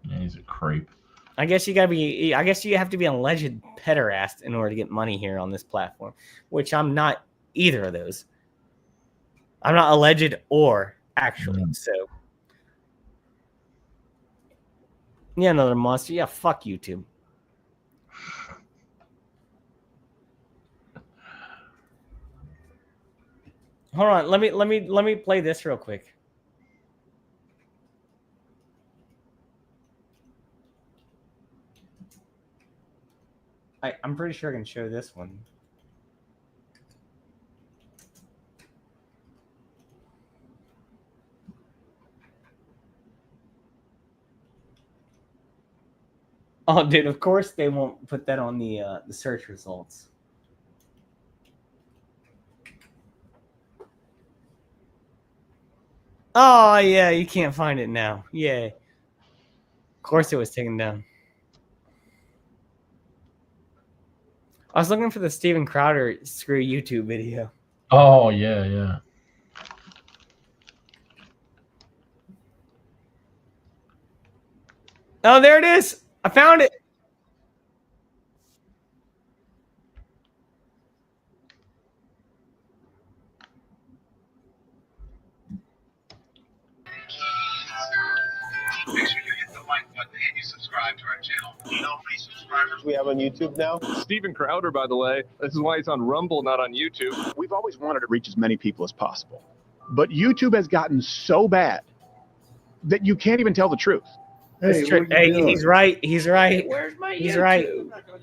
Yeah, he's a creep. I guess you have to be an alleged pederast in order to get money here on this platform, which I'm not either of those. I'm not alleged or actually. So, yeah, another monster. Yeah, fuck YouTube. Hold on, let me play this real quick. I'm pretty sure I can show this one. Oh, dude, of course they won't put that on the search results. Oh, yeah, you can't find it now. Yay. Of course it was taken down. I was looking for the Steven Crowder screw YouTube video. Oh, yeah, yeah. Oh, there it is. I found it. subscribe to our channel. Do you know how many subscribers we have on YouTube now? Steven Crowder, by the way. This is why he's on Rumble, not on YouTube. We've always wanted to reach as many people as possible. But YouTube has gotten so bad that you can't even tell the truth. Hey, he's right. He's right. Where's my He's YouTube? right.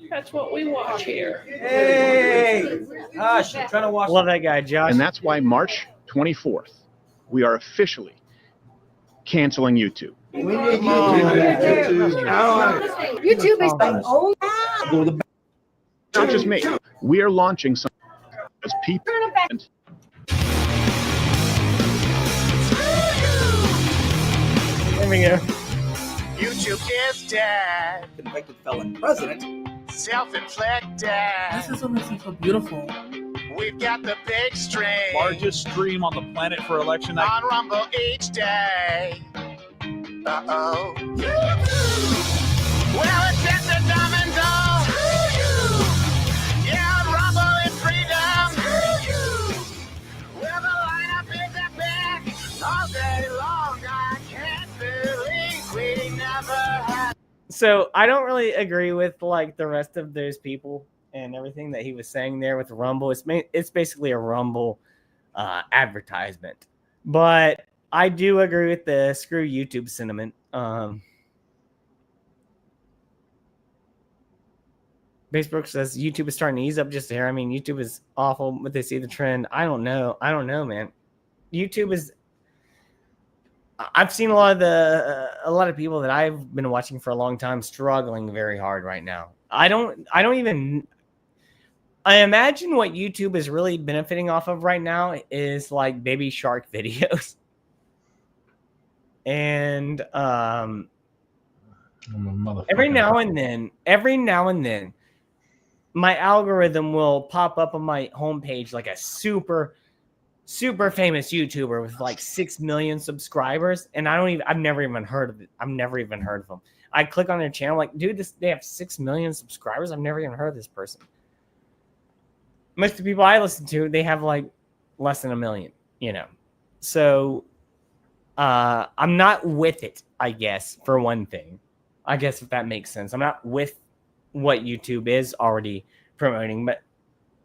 That's what we watch here. Hey! Hush, I'm trying to watch. Love that guy, Josh. And that's why March 24th, we are officially canceling YouTube. We need YouTube. YouTube is my own. Not just me. We are launching some as people. There we go. YouTube is dead. Convicted felon president. Self-inflicted. This is what makes me so beautiful. We've got the big stream. Largest stream on the planet for election night. On Rumble each day. Uh-oh. Well, it's just a domino. Yeah, on Rumble it's freedom. Well, the lineup is epic. All day long, I can't believe we never had. So I don't really agree with like the rest of those people and everything that he was saying there with Rumble. It's basically a Rumble advertisement, but I do agree with the screw YouTube sentiment. Basebrook says YouTube is starting to ease up just a hair. I mean, YouTube is awful, but they see the trend. I don't know, man. YouTube is. I've seen a lot of people that I've been watching for a long time struggling very hard right now. I imagine what YouTube is really benefiting off of right now is like baby shark videos. And every now and then my algorithm will pop up on my homepage like a super famous YouTuber with like 6 million subscribers, and I've never even heard of it. I've never even heard of them. I click on their channel, like, dude, they have 6 million subscribers. I've never even heard of this person. Most of the people I listen to, they have like less than 1 million, So I'm not with it, I guess, for one thing. I guess if that makes sense. I'm not with what YouTube is already promoting, but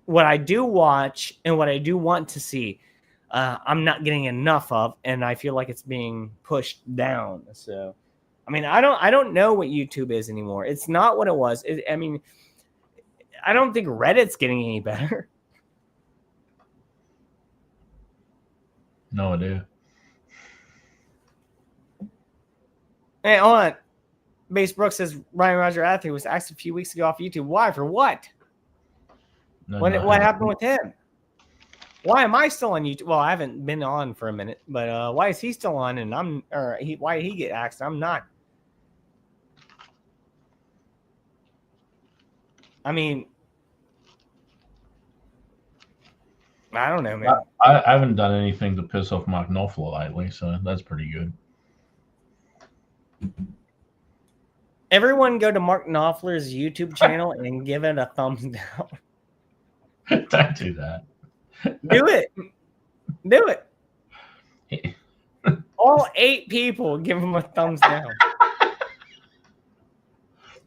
what I do watch and what I do want to see, I'm not getting enough of, and I feel like it's being pushed down. So, I mean, I don't know what YouTube is anymore. It's not what it was. I don't think Reddit's getting any better. No idea. Hey, hold on. Base Brooks says Ryan Roger Athlete was asked a few weeks ago off YouTube. Why? For what? What happened with him? Why am I still on YouTube? Well, I haven't been on for a minute, but why is he still on and why did he get axed? I'm not. I mean, I don't know, man. I haven't done anything to piss off Mark Knopfler lately, so that's pretty good. Everyone go to Mark Knopfler's YouTube channel and give it a thumbs down. Don't do that. Do it. Do it. All 8 people give him a thumbs down.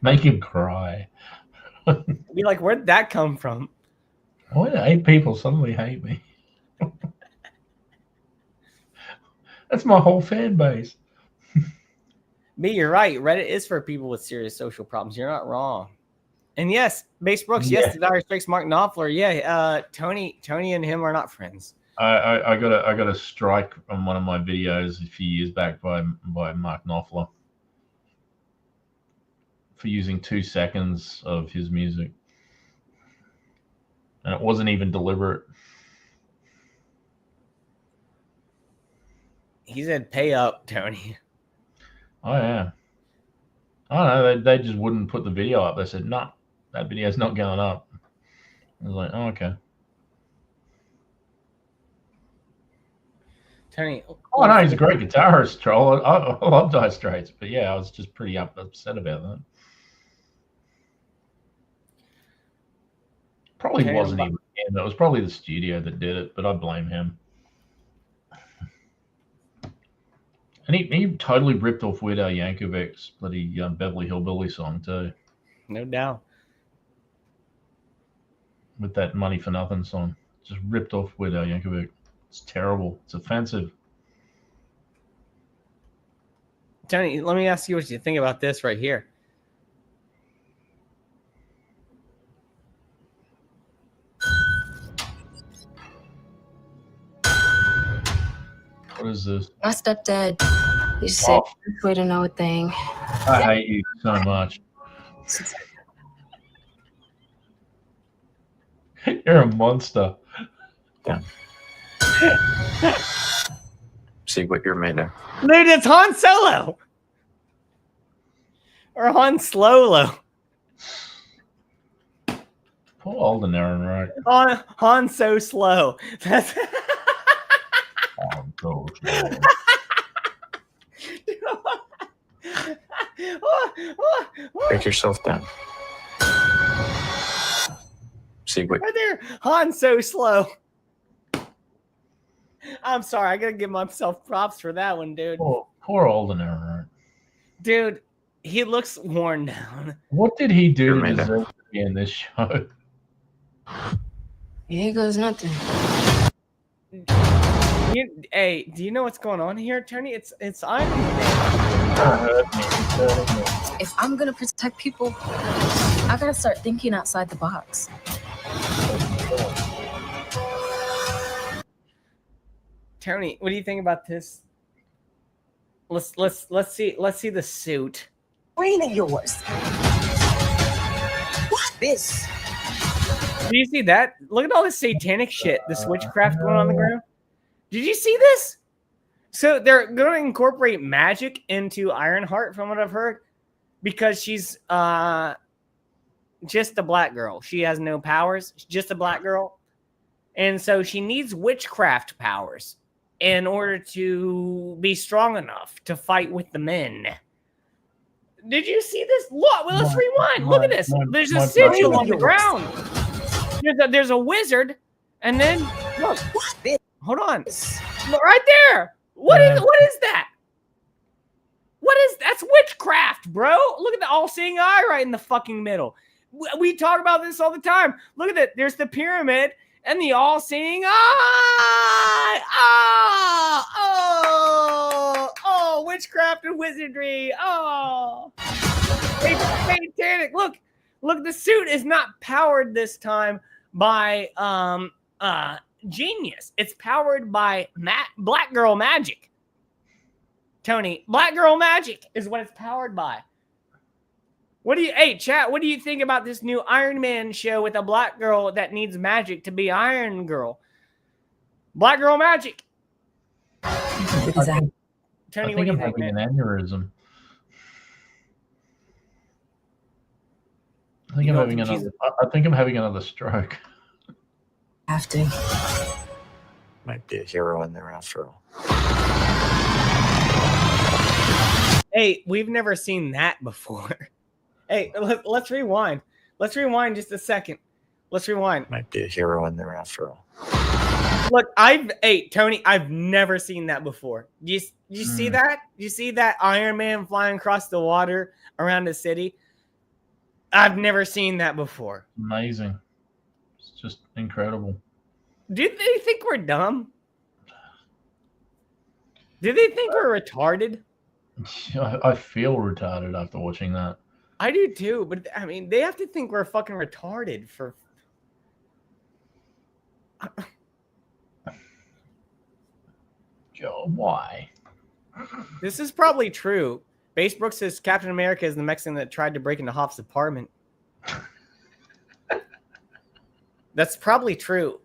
Make him cry. Be like, where'd that come from? Why do 8 people suddenly hate me? That's my whole fan base. B, you're right. Reddit is for people with serious social problems. You're not wrong. And yes, Base Brooks, yes, the Dire Straits, Mark Knopfler. Yeah, Tony and him are not friends. I got a strike on one of my videos a few years back by Mark Knopfler for using 2 seconds of his music, and it wasn't even deliberate. He said, "Pay up, Tony." Oh yeah. I don't know. They just wouldn't put the video up. They said, "No, that video's not going up." I was like, "Oh, okay." Tony. Oh no, he's a great guitarist, Troll. I love Dire Straits, but yeah, I was just pretty upset about that. Probably wasn't even him. It was probably the studio that did it, but I blame him. And he totally ripped off Weird Al Yankovic's bloody Beverly Hillbilly song too, No doubt. with that Money for Nothing song. Just ripped off Weird Al Yankovic. It's terrible. It's offensive. Tony, let me ask you what you think about this right here. What is this? My stepdad used to say, "Best way to know a thing." I hate you so much. You're a monster. Yeah. See what you're made of. Dude, it's Han Solo. Or Han Slolo. Poor Alden Aaron, right? Han So Slow. That's Han So Slow. Break yourself down. See what right there. Han So Slow. I'm sorry, I gotta give myself props for that one, dude. Poor Alden Aaron, right? Dude, he looks worn down. What did he do to deserve to be in this show? Here goes nothing. Hey, do you know what's going on here, Tony? It's Iron Man. If I'm gonna protect people, I gotta start thinking outside the box. Tony, what do you think about this? Let's see the suit. Brain of yours. What this? Do you see that? Look at all this satanic shit, this witchcraft going on the ground. Did you see this? So they're going to incorporate magic into Ironheart, from what I've heard, because she's just a black girl. She has no powers. She's just a black girl. And so she needs witchcraft powers in order to be strong enough to fight with the men. Did you see this? Look, well, let's rewind. Look at this. There's a sigil on the ground. There's a wizard, and then look. Hold on. Look, right there. What is that? That's witchcraft, bro. Look at the all-seeing eye right in the fucking middle. We talk about this all the time. Look at that. There's the pyramid and the all-seeing eye. Oh, witchcraft and wizardry. Oh, satanic. Look, the suit is not powered this time by genius. It's powered by black girl magic. Tony, black girl magic is what it's powered by. Hey, chat, what do you think about this new Iron Man show with a black girl that needs magic to be Iron Girl? Black girl magic. Exactly. Tony, I what think do you I'm think, having man? an aneurysm. I think I'm having another stroke. Have to. might be a hero in there after all. Hey, we've never seen that before. Hey, let's rewind. Let's rewind just a second. Let's rewind. Might be a hero in there after all. Look, Tony, I've never seen that before. You see that? You see that Iron Man flying across the water around the city? I've never seen that before. Amazing. It's just incredible. Do they think we're dumb? Do they think we're retarded? I feel retarded after watching that. I do too, but I mean, they have to think we're fucking retarded for. Joe, why? This is probably true. Basebrooks says Captain America is the Mexican that tried to break into Hoff's apartment. That's probably true.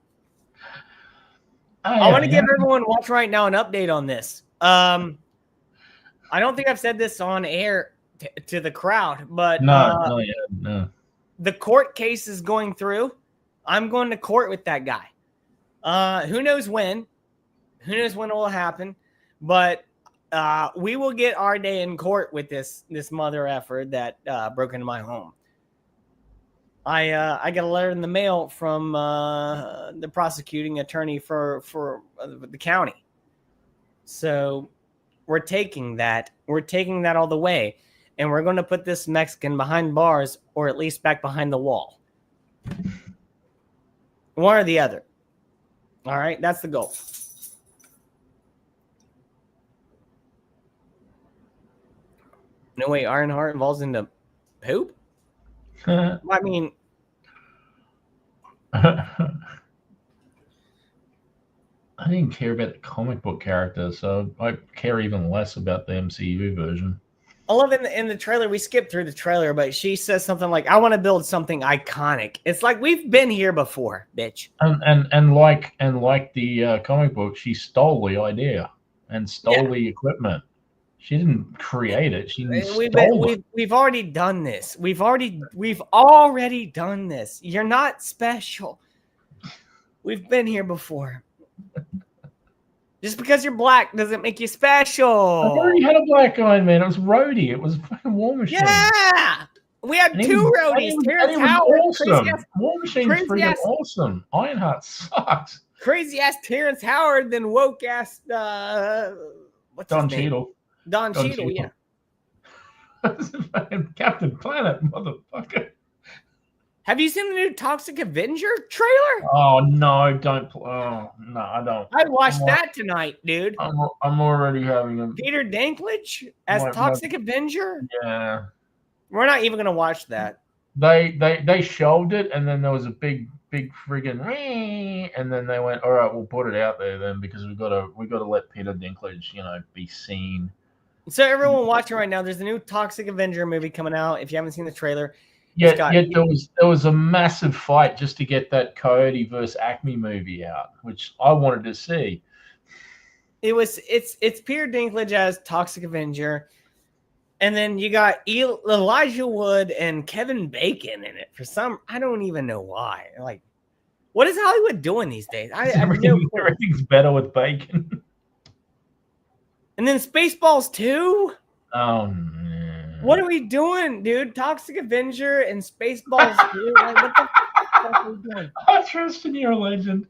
I want to give everyone watching right now an update on this. I don't think I've said this on air to the crowd, but no. The court case is going through. I'm going to court with that guy. Who knows when? Who knows when it will happen? But we will get our day in court with this mother effer that broke into my home. I got a letter in the mail from the prosecuting attorney for the county. So we're taking that all the way, and we're going to put this Mexican behind bars, or at least back behind the wall. One or the other. All right, that's the goal. No way, Ironheart involves into poop? I mean, I didn't care about the comic book character, so I care even less about the MCU version. I love in the trailer, we skipped through the trailer, but she says something like, I want to build something iconic. It's like, we've been here before, bitch. And like the comic book, she stole the idea and stole the equipment. She didn't create it. She stole it. We've already done this. We've already done this. You're not special. We've been here before. Just because you're black doesn't make you special. I already had a black Iron Man. It was Rhodey. It was fucking War Machine. Yeah, we had two Rhodeys. Terrence Howard, awesome. War Machine's freaking awesome. Ironheart sucks. Crazy ass Terrence Howard, then woke ass what's Don his name? Cheadle. Don Cheadle, yeah. Captain Planet, motherfucker. Have you seen the new Toxic Avenger trailer? Oh no, don't. Oh no, I don't. I watched that tonight, dude. I'm already having a Peter Dinklage as Toxic Avenger. Yeah, we're not even gonna watch that. They showed it, and then there was a big friggin' and then they went, all right, we'll put it out there then because we gotta let Peter Dinklage, be seen. So everyone watching right now, there's a new Toxic Avenger movie coming out. If you haven't seen the trailer. Yeah, there was a massive fight just to get that Coyote versus Acme movie out, which I wanted to see. It's Peter Dinklage as Toxic Avenger, and then you got Elijah Wood and Kevin Bacon in it for some. I don't even know why. Like, what is Hollywood doing these days? Everything's better with Bacon. And then Spaceballs 2. Oh no. What are we doing, dude? Toxic Avenger and Spaceballs 2? Like, what the fuck are we doing? I trust in your legend.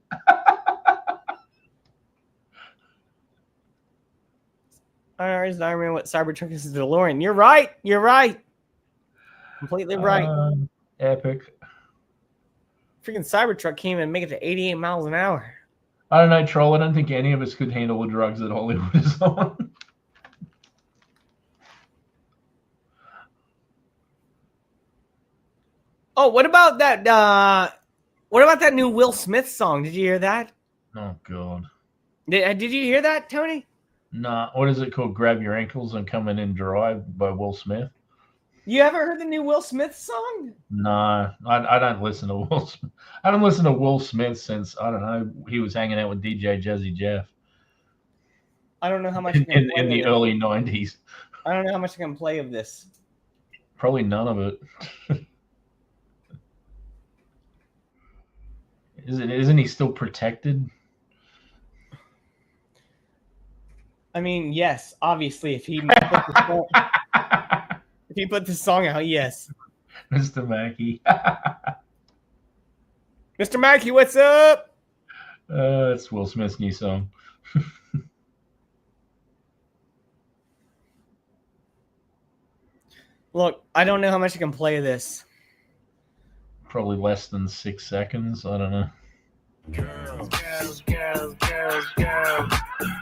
Iron Man with Cybertruck is the DeLorean. You're right. You're right. Completely right. Epic. Freaking Cybertruck came and make it to 88 miles an hour. I don't know, Troll. I don't think any of us could handle the drugs that Hollywood is on. Oh, what about that? What about that new Will Smith song? Did you hear that? Oh God. Did you hear that, Tony? Nah. What is it called? Grab Your Ankles and Coming in Dry by Will Smith. You ever heard the new Will Smith song? No, I don't listen to Will Smith. I don't listen to Will Smith since, I don't know, he was hanging out with DJ Jazzy Jeff. I don't know how much in the early 90s. I don't know how much I can play of this. Probably none of it. Isn't he still protected? I mean, yes, obviously, if he put the song out, yes. Mr. Mackey. Mr. Mackey, what's up? It's Will Smith's new song. Look, I don't know how much I can play of this. Probably less than 6 seconds. I don't know. Girls, girls, girls, girls, girls.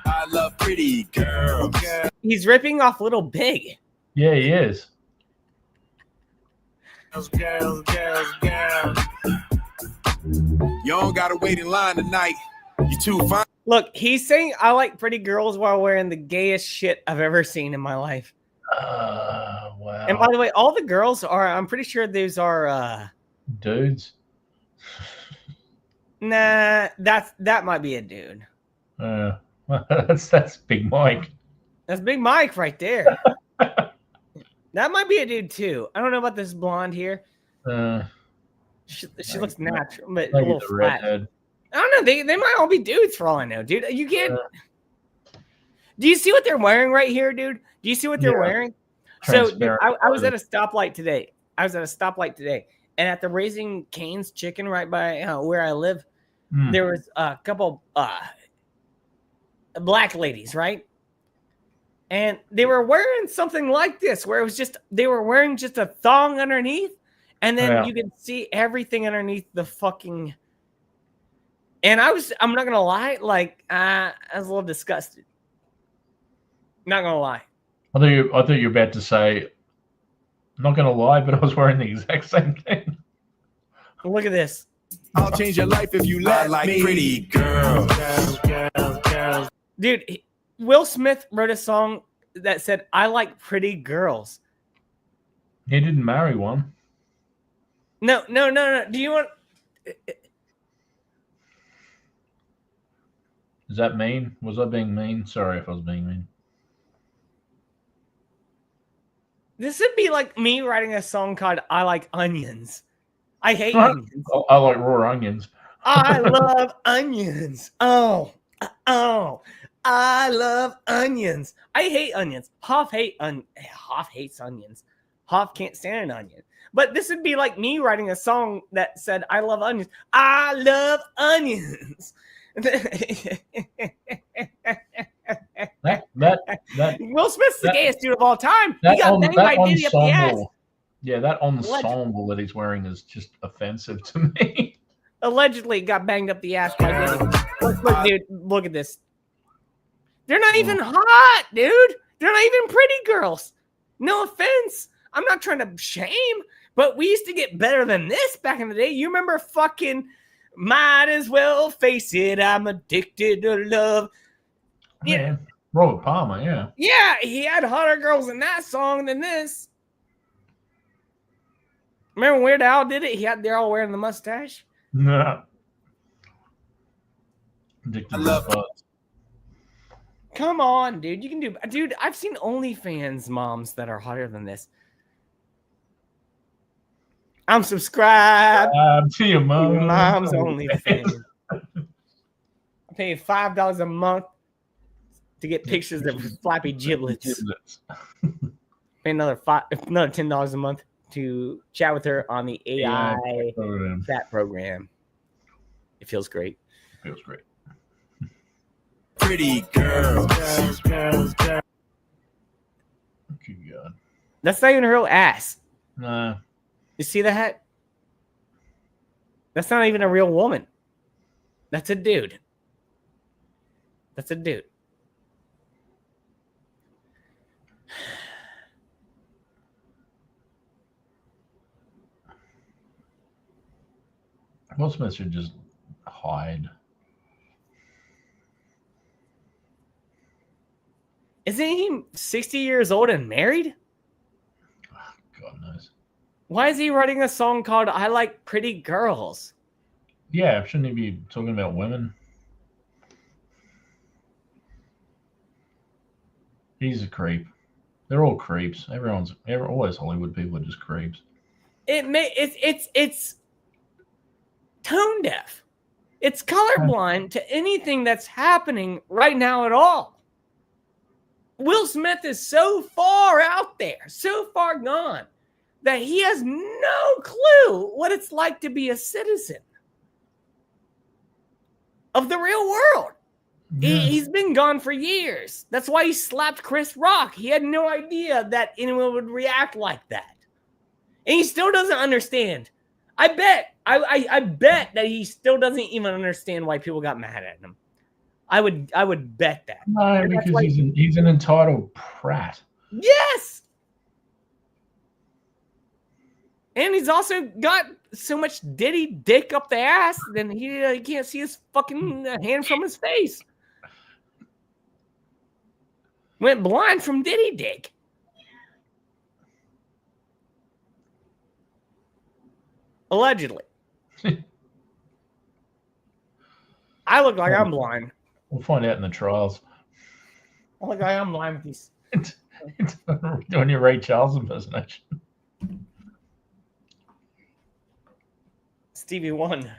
I love pretty girls. He's ripping off Little Big. Yeah, he is. Girls, girls, girls, girls. You don't gotta wait in line tonight. You too fine. Look, he's saying I like pretty girls while wearing the gayest shit I've ever seen in my life. Wow. And by the way, all the girls are, I'm pretty sure those are dudes. Nah, that might be a dude. That's Big Mike. That's Big Mike right there. That might be a dude too. I don't know about this blonde here. She looks natural, but a little flat. Redhead. I don't know. They might all be dudes for all I know, dude. You can't. Do you see what they're wearing right here, dude? Do you see what they're wearing? So dude, I was at a stoplight today. And at the Raising Cane's Chicken right by where I live, there was a couple black ladies, right? And they were wearing something like this, where it was just they were wearing just a thong underneath, and then you could see everything underneath the fucking. And I'm not gonna lie, like I was a little disgusted. Not gonna lie. I thought you were about to say, I'm not gonna lie, but I was wearing the exact same thing. Look at this. I'll change your life if you let me. Pretty girl. Dude, Will Smith wrote a song that said, I like pretty girls. He didn't marry one. No. Do you want... Is that mean? Was I being mean? Sorry if I was being mean. This would be like me writing a song called I Like Onions. I hate onions. I like raw onions. I love onions. Oh, I love onions. I hate onions. Hoff hates onions. Hoff can't stand an onion. But this would be like me writing a song that said, I love onions. I love onions. That Will Smith's the gayest dude of all time. He got banged by Diddy up the ass. Yeah, that ensemble that he's wearing is just offensive to me. Allegedly got banged up the ass by Diddy. Look, dude, look at this. They're not even hot, dude. They're not even pretty girls. No offense. I'm not trying to shame, but we used to get better than this back in the day. You remember fucking might as well face it, I'm addicted to love. Yeah, Robert Palmer, yeah. Yeah, he had hotter girls in that song than this. Remember when Weird Al did it? They're all wearing the mustache. No. Addicted to love. Come on, dude. You can do... Dude, I've seen OnlyFans moms that are hotter than this. I'm subscribed to your mom. Your mom's OnlyFans. I pay $5 a month to get pictures of flappy giblets. Pay another $10 a month to chat with her on the AI chat program. It feels great. Feels great. Pretty girl. Good God. That's not even her real ass. Nah. You see that? That's not even a real woman. That's a dude. That's a dude. Will Smith should just hide. Isn't he 60 years old and married? God knows. Why is he writing a song called I Like Pretty Girls? Yeah, shouldn't he be talking about women? He's a creep. They're all creeps. All those Hollywood people are just creeps. It's tone deaf. It's colorblind to anything that's happening right now at all. Will Smith is so far out there, so far gone, that he has no clue what it's like to be a citizen of the real world. Yeah. He's been gone for years. That's why he slapped Chris Rock. He had no idea that anyone would react like that. And he still doesn't understand. I bet that he still doesn't even understand why people got mad at him. I would bet that. No, because he's an entitled prat. Yes. And he's also got so much Diddy dick up the ass, then he can't see his fucking hand from his face. Went blind from Diddy dick. Allegedly. I look like I'm blind. We'll find out in the trials. I look like I'm blind with these. Doing your Ray Charles impersonation. Stevie Wonder.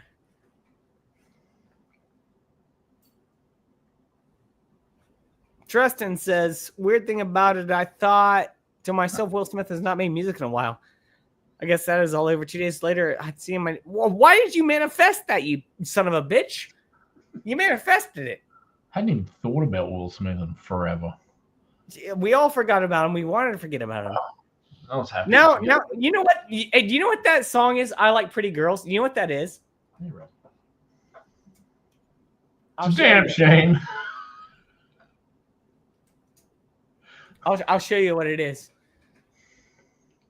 Tristan says, weird thing about it, I thought to myself, Will Smith has not made music in a while. I guess that is all over. 2 days later, I'd see him. Well, why did you manifest that, you son of a bitch? You manifested it. I hadn't even thought about Will Smith in forever. We all forgot about him. We wanted to forget about him. I was happy. Now, you know what? Hey, do you know what that song is? I Like Pretty Girls. You know what that is? It's a damn shame. I'll show you what it is.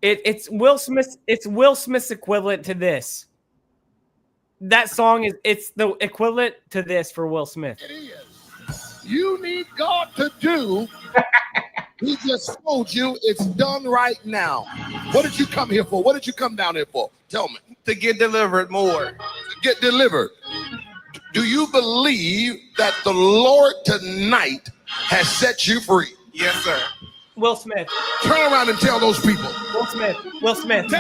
It's Will Smith. It's Will Smith's equivalent to this. That song it's the equivalent to this for Will Smith. It is. You need God to do. He just told you it's done right now. What did you come here for? What did you come down here for? Tell me. To get delivered more. To get delivered. Do you believe that the Lord tonight has set you free? Yes, sir. Will Smith. Turn around and tell those people. Will Smith. Will Smith.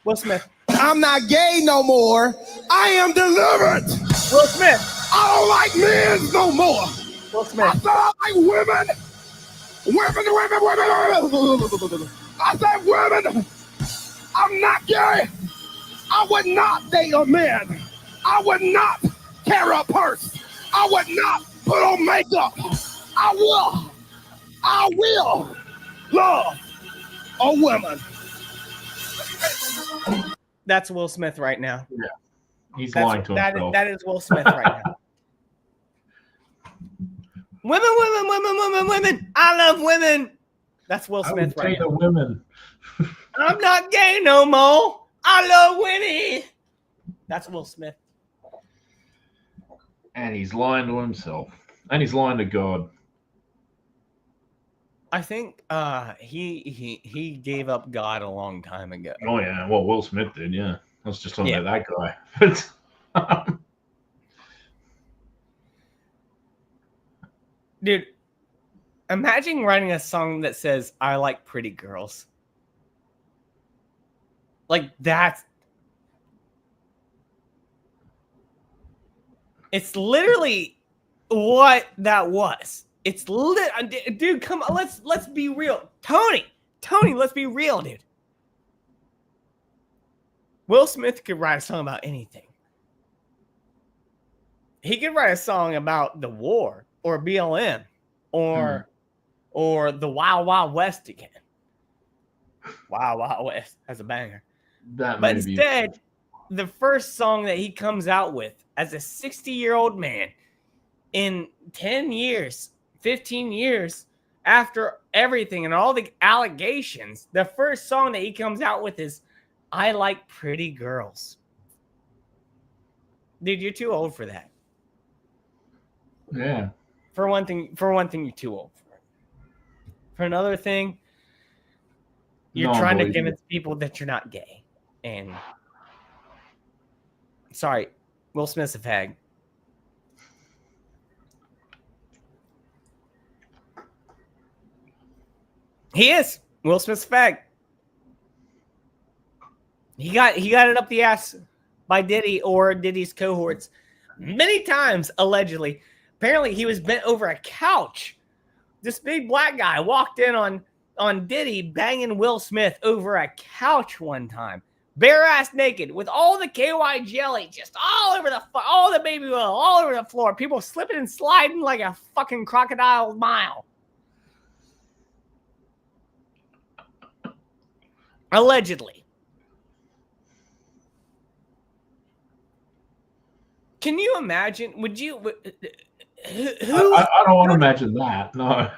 Will Smith. I'm not gay no more. I am delivered. Will Smith. I don't like men no more. Will Smith. I said I like women. Women. I said women. I'm not gay. I would not date a man. I would not carry a purse. I would not put on makeup. I will love a woman. That's Will Smith right now. Yeah. He's lying to himself. That is Will Smith right now. Women. I love women. That's Will Smith right now. Women. I'm not gay no more. I love women. That's Will Smith. And he's lying to himself. And he's lying to God. I think he gave up God a long time ago. Oh yeah, well Will Smith did, yeah. I was just talking about that guy. Dude, imagine writing a song that says I like pretty girls. Like that's it's literally what that was. It's dude, come on, let's be real. Tony, let's be real, dude. Will Smith could write a song about anything. He could write a song about the war or BLM or the Wild Wild West again. Wild Wild West has a banger. But instead, the first song that he comes out with as a 60-year-old man in 10 years, 15 years after everything and all the allegations, the first song that he comes out with is I Like Pretty Girls. Dude, you're too old for that. Yeah. For one thing, you're too old for it. For another thing, you're trying to convince people that you're not gay. And sorry, Will Smith's a fag. He is. Will Smith's a fag. He got it up the ass by Diddy or Diddy's cohorts many times, allegedly. Apparently, he was bent over a couch. This big black guy walked in on Diddy banging Will Smith over a couch one time. Bare ass naked with all the KY jelly just all over all the baby oil all over the floor. People slipping and sliding like a fucking crocodile mile. Allegedly. Can you imagine? Would you? I don't want to imagine that. No.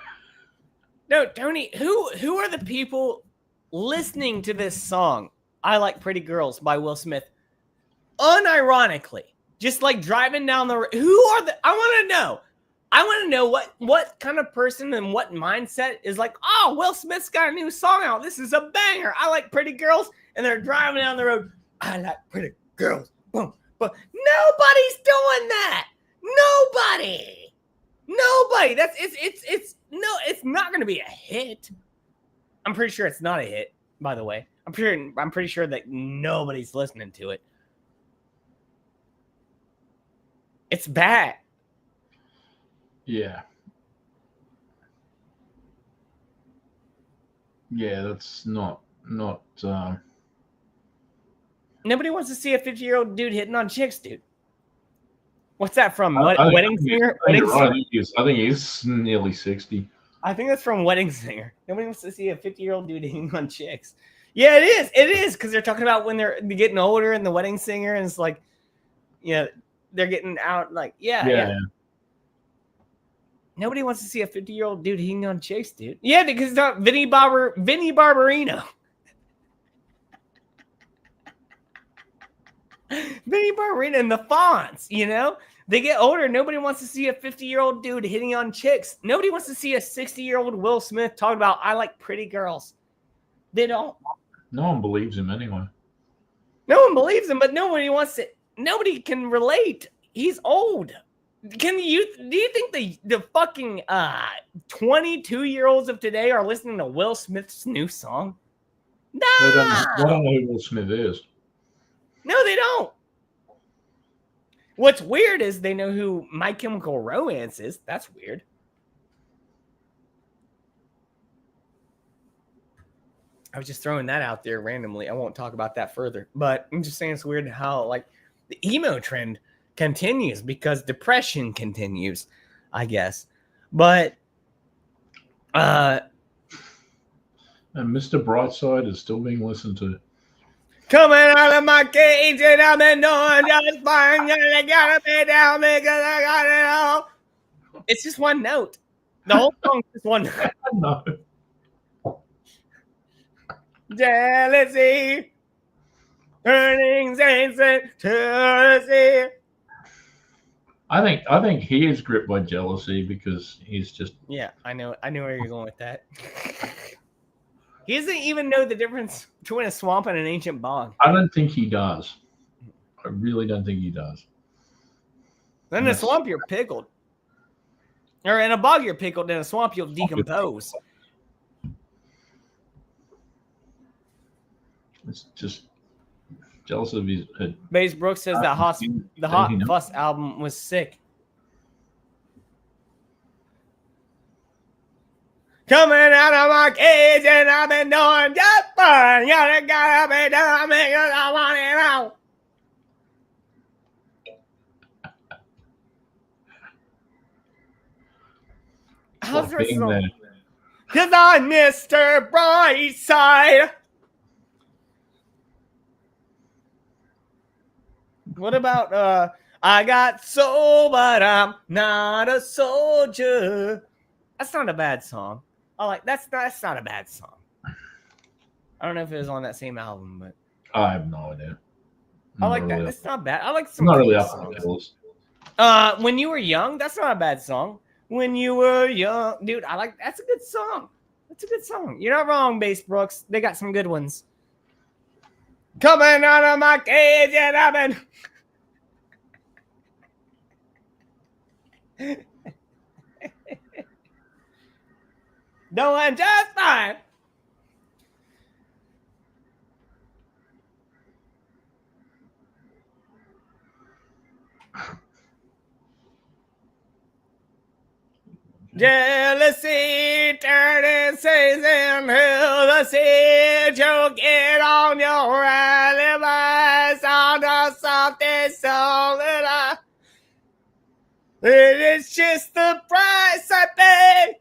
No, Tony. Who are the people listening to this song? I Like Pretty Girls by Will Smith. Unironically, just like driving down the road. Who are the? I want to know what kind of person and what mindset is like. Oh, Will Smith's got a new song out. This is a banger. I like pretty girls, and they're driving down the road. I like pretty girls. Boom. But nobody's doing that. Nobody. That's it's not going to be a hit. I'm pretty sure it's not a hit, by the way. I'm pretty sure that nobody's listening to it. It's bad. Yeah. Yeah, that's not Nobody wants to see a 50-year-old dude hitting on chicks, dude. What's that from? Wedding Singer? I think he's nearly 60. I think that's from Wedding Singer. Nobody wants to see a 50-year-old dude hitting on chicks. Yeah, it is. It is because they're talking about when they're getting older in the Wedding Singer, and it's like, yeah, they're getting out. Like, yeah. Nobody wants to see a 50-year-old dude hitting on chicks, dude. Yeah, because it's not Vinny Barbarino. Vinny Barbarino and the Fonts, you know? They get older. Nobody wants to see a 50-year-old dude hitting on chicks. Nobody wants to see a 60-year-old Will Smith talking about, I like pretty girls. They don't. No one believes him anyway. No one believes him, but nobody wants it. Nobody can relate. He's old. Do you think the fucking 22-year-olds of today are listening to Will Smith's new song? No. They don't know who Will Smith is. No, they don't. What's weird is they know who My Chemical Romance is. That's weird. I was just throwing that out there randomly. I won't talk about that further. But I'm just saying it's weird how like the emo trend continues because depression continues, I guess. But and Mr. Brightside is still being listened to. Coming out of my cage and I'm doing just fine. You gotta be down because I got it all. It's just one note. The whole song is just one note. No. Jealousy, turning saints to sea. I think he is gripped by jealousy because he's just. Yeah, I know where you're going with that. He doesn't even know the difference between a swamp and an ancient bog. I don't think he does. I really don't think he does. In a swamp, you're pickled. Or in a bog, you're pickled. In a swamp, you'll decompose. It's just jealous of his. Bass Brooks says that the Hot Fuss album was sick. Coming out of my cage and I've been doing just fine. Gotta be done because I want it out. How's the rest of the song? Because I'm Mr. Brightside. What about I got soul, but I'm not a soldier. That's not a bad song. I like that's not a bad song. I don't know if it was on that same album, but I have no idea. I like that. That's not bad. I like some not really songs. When You Were Young, that's not a bad song. When You Were Young, dude, I like that's a good song. That's a good song. You're not wrong, Bass Brooks. They got some good ones. Coming out of my cage and I've been doing just fine. Jealousy turning season to the sea. You get on your alibis on something so little. It is just the price I pay.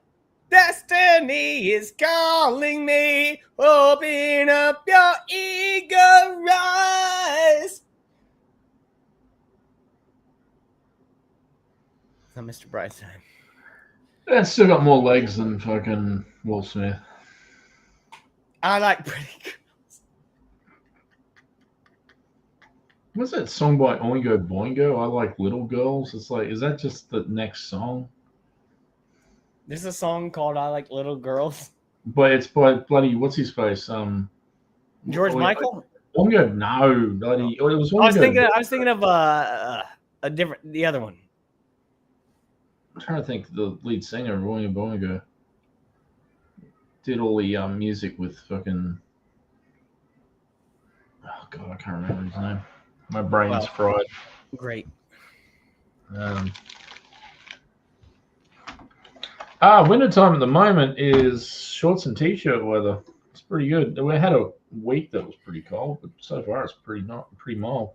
Destiny is calling me. Open up your eager eyes. So, Mr. Brightside. It's still got more legs than fucking Will Smith. I like pretty girls. What's that song by Oingo Boingo? I Like Little Girls. It's like, is that just the next song? There's a song called I Like Little Girls. But it's by bloody, what's his face? George Michael? Oingo, no, bloody. It was Oingo. I was thinking of a different, the other one. I'm trying to think the lead singer of Oingo Boingo did all the music with fucking. Oh god, I can't remember his name. My brain's fried. Great. Wintertime at the moment is shorts and t-shirt weather. It's pretty good. We had a week that was pretty cold, but so far it's pretty mild.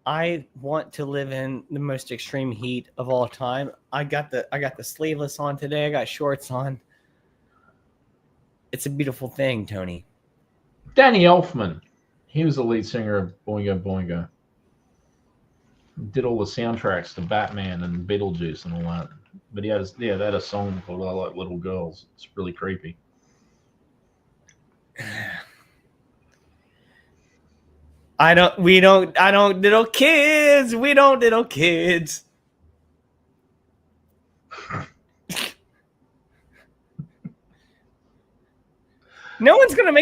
I want to live in the most extreme heat of all time. I got the sleeveless on today. I got shorts on. It's a beautiful thing, Tony. Danny Elfman. He was the lead singer of Boingo Boingo. Did all the soundtracks to Batman and Beetlejuice and all that. But they had a song called I Like Little Girls. It's really creepy. I don't diddle kids. We don't diddle kids. No one's gonna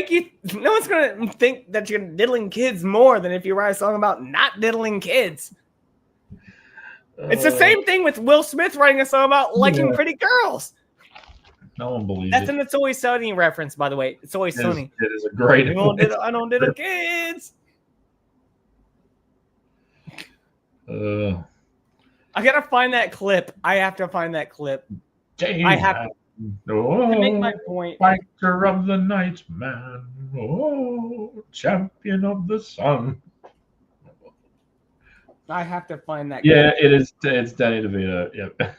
think that you're diddling kids more than if you write a song about not diddling kids. It's the same thing with Will Smith writing a song about liking pretty girls. No one believes That's it. an It's Always Sunny reference, by the way. It's Always Sunny. It is a great. I don't diddle kids. I gotta find that clip. I have to find that clip. I have to make my point. Fighter of the night, man. Oh, champion of the sun. I have to find that. Yeah, clip. It is. It's Danny DeVito. Yep.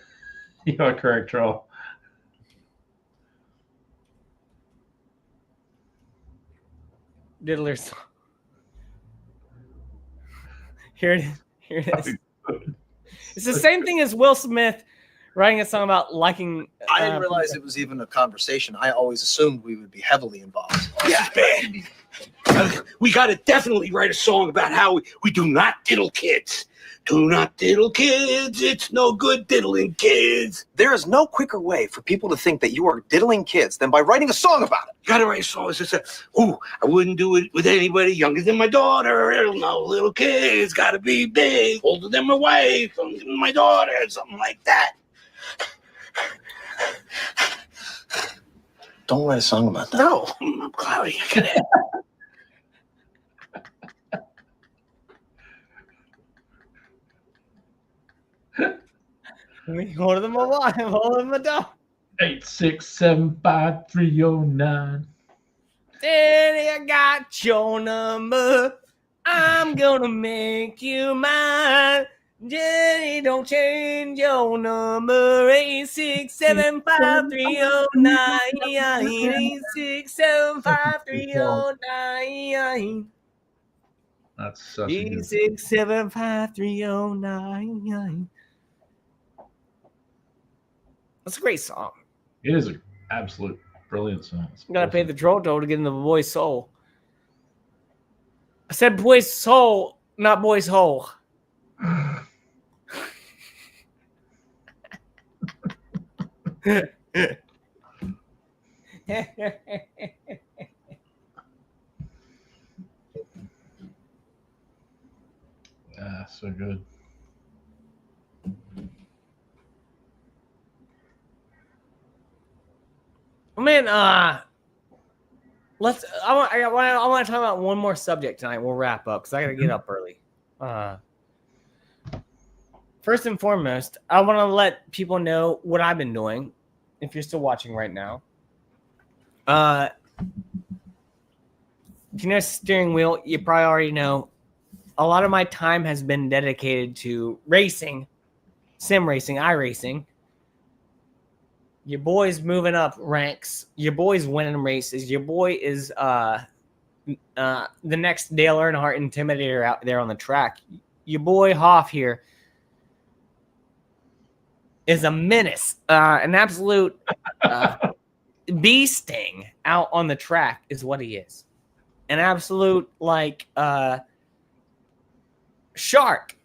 You are correct, Troll. Diddlers. Here it is. Here it is. It's the same thing as Will Smith writing a song about liking. I didn't realize it was even a conversation. I always assumed we would be heavily involved. Yeah, man. We got to definitely write a song about how we do not diddle kids. Do not diddle kids. It's no good diddling kids. There is no quicker way for people to think that you are diddling kids than by writing a song about it. You got to write a song that says, "Ooh, I wouldn't do it with anybody younger than my daughter. No, little kids got to be big, older than my wife, older than my daughter," something like that. Don't write a song about that. No, I'm cloudy. I got it. Hold them alive. Hold them down. 8675309. Daddy, I got your number. I'm gonna make you mine. Jenny, don't change your number. 8675309. 8675309. That's such a good 8675309. That's a great song. It is an absolute brilliant song. You gotta pay the troll toll to get into the boy's soul. I said boy's soul, not boy's hole. Yeah, so good. Man, I want to talk about one more subject tonight. We'll wrap up because I got to get up early. First and foremost, I want to let people know what I've been doing. If you're still watching right now, if you know steering wheel, you probably already know. A lot of my time has been dedicated to racing, sim racing, iRacing. Your boy's moving up ranks. Your boy's winning races. Your boy is the next Dale Earnhardt intimidator out there on the track. Your boy Hoff here is a menace, an absolute bee sting out on the track is what he is. An absolute shark.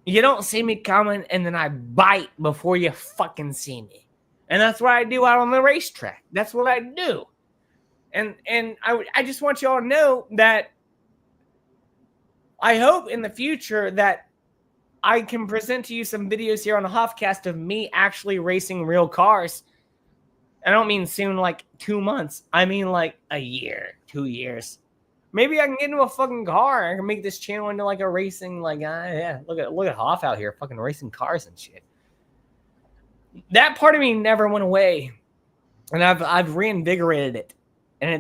You don't see me coming and then I bite before you fucking see me. And that's what I do out on the racetrack. That's what I do. And I just want you all to know that I hope in the future that I can present to you some videos here on the Hoffcast of me actually racing real cars. I don't mean soon, like 2 months. I mean like a year, 2 years. Maybe I can get into a fucking car. I can make this channel into like a racing, look at Hoff out here fucking racing cars and shit. That part of me never went away, and I've reinvigorated it, and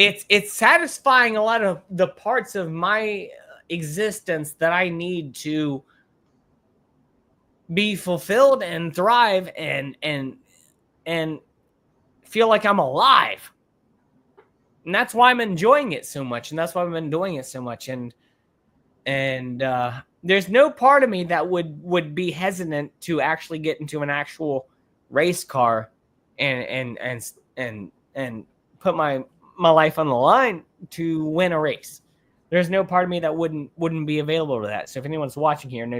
it's satisfying a lot of the parts of my existence that I need to be fulfilled and thrive and feel like I'm alive. And that's why I'm enjoying it so much, and that's why I've been doing it so much. And there's no part of me that would be hesitant to actually get into an actual race car and put my life on the line to win a race. There's no part of me that wouldn't be available to that. So if anyone's watching here and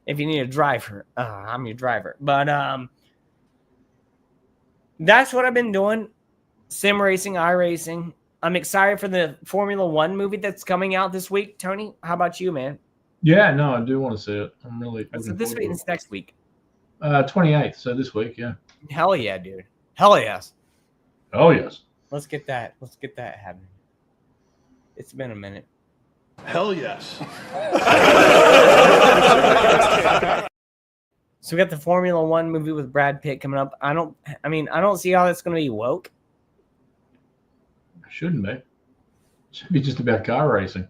if you need a driver, I'm your driver. But that's what I've been doing. Sim racing, iRacing. I'm excited for the Formula One movie that's coming out this week. Tony, how about you, man? Yeah, no, I do want to see it. I'm really So this week, it's next week. 28th, so this week, yeah. Hell yeah, dude. Hell yes. Oh yes. Let's get that happening. It's been a minute. Hell yes. So we got the Formula One movie with Brad Pitt coming up. I don't see how that's going to be woke. Shouldn't be. It should be just about car racing.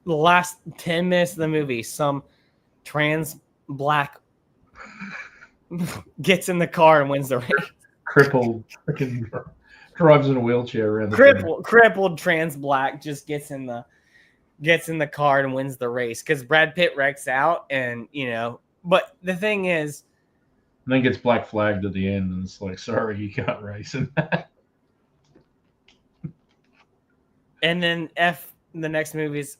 The last 10 minutes of the movie, some trans black gets in the car and wins the race. Crippled, freaking drives in a wheelchair around the crippled trans black just gets in the car and wins the race because Brad Pitt wrecks out, and but the thing is, and then gets black flagged at the end, and it's like, sorry, you can't race in that. And then the next movie's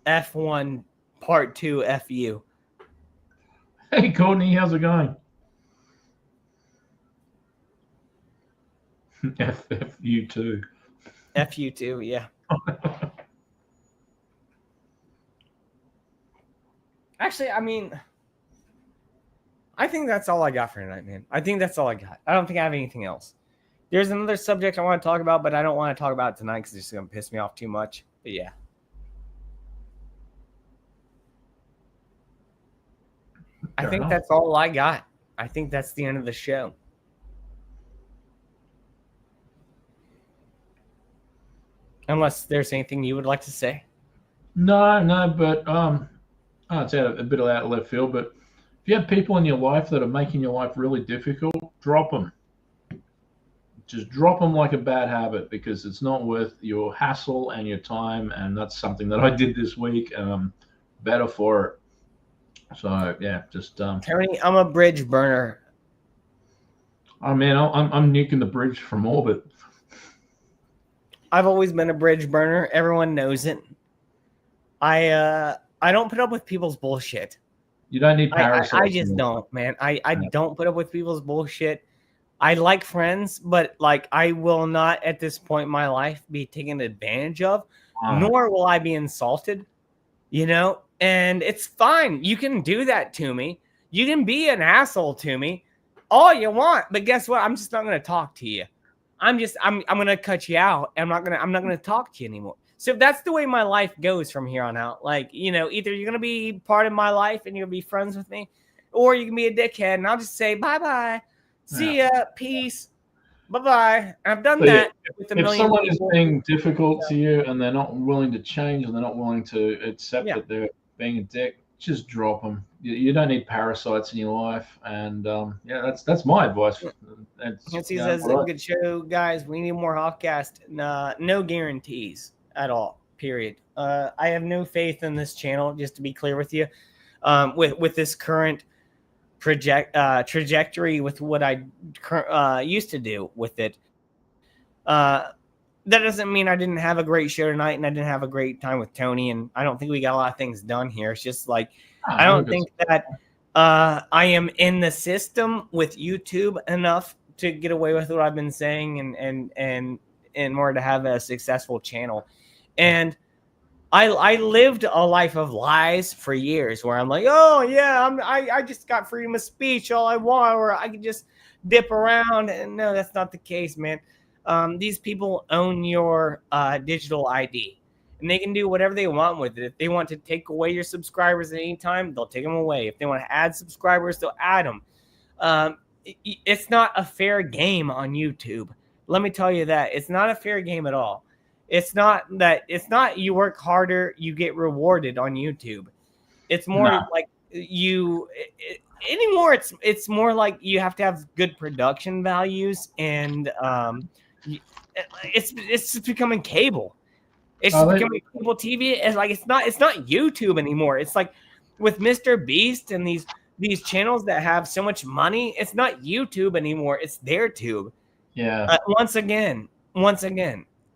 F1 Part 2 FU. Hey, Courtney, how's it going? FU2. FU2, yeah. Actually, I think that's all I got for tonight, man. I think that's all I got. I don't think I have anything else. There's another subject I want to talk about, but I don't want to talk about it tonight because it's going to piss me off too much. But yeah. I think that's all I got. I think that's the end of the show. Unless there's anything you would like to say. No, but it's out a bit of out left field, but if you have people in your life that are making your life really difficult, drop them. Just drop them like a bad habit because it's not worth your hassle and your time, and that's something that I did this week, and I'm better for it. So yeah, just Tony, I'm a bridge burner. Oh man, I'm nuking the bridge from orbit. I've always been a bridge burner. Everyone knows it. I don't put up with people's bullshit. You don't need parasites. I just don't, man. I don't put up with people's bullshit. I like friends, but like I will not at this point in my life be taken advantage of, nor will I be insulted, and it's fine. You can do that to me. You can be an asshole to me all you want, but guess what? I'm just not going to talk to you. I'm going to cut you out. I'm not going to talk to you anymore. So that's the way my life goes from here on out. Like, either you're going to be part of my life and you're going to be friends with me, or you can be a dickhead and I'll just say, bye-bye. See ya. Peace. Bye-bye. I've done that with a million if someone people. is being difficult to you and they're not willing to change and they're not willing to accept that they're being a dick, just drop them. You don't need parasites in your life. And that's my advice. Nancy says, a good show, guys. We need more Hoffcast. No guarantees at all, period. I have no faith in this channel, just to be clear with you. With this current trajectory with what I used to do with it. That doesn't mean I didn't have a great show tonight and I didn't have a great time with Tony, and I don't think we got a lot of things done here. It's just like I don't think that I am in the system with YouTube enough to get away with what I've been saying and in order to have a successful channel. And I lived a life of lies for years where I'm like, oh yeah, I just got freedom of speech all I want, or I can just dip around. And no, that's not the case, man. These people own your digital ID, and they can do whatever they want with it. If they want to take away your subscribers at any time, they'll take them away. If they want to add subscribers, they'll add them. It's not a fair game on YouTube. Let me tell you that it's not a fair game at all. It's not you work harder, you get rewarded on YouTube. It's more like anymore. It's more like you have to have good production values, and it's becoming cable. It's just becoming cable TV. It's like it's not YouTube anymore. It's like with Mr. Beast and these channels that have so much money. It's not YouTube anymore. It's their tube. Yeah. Once again,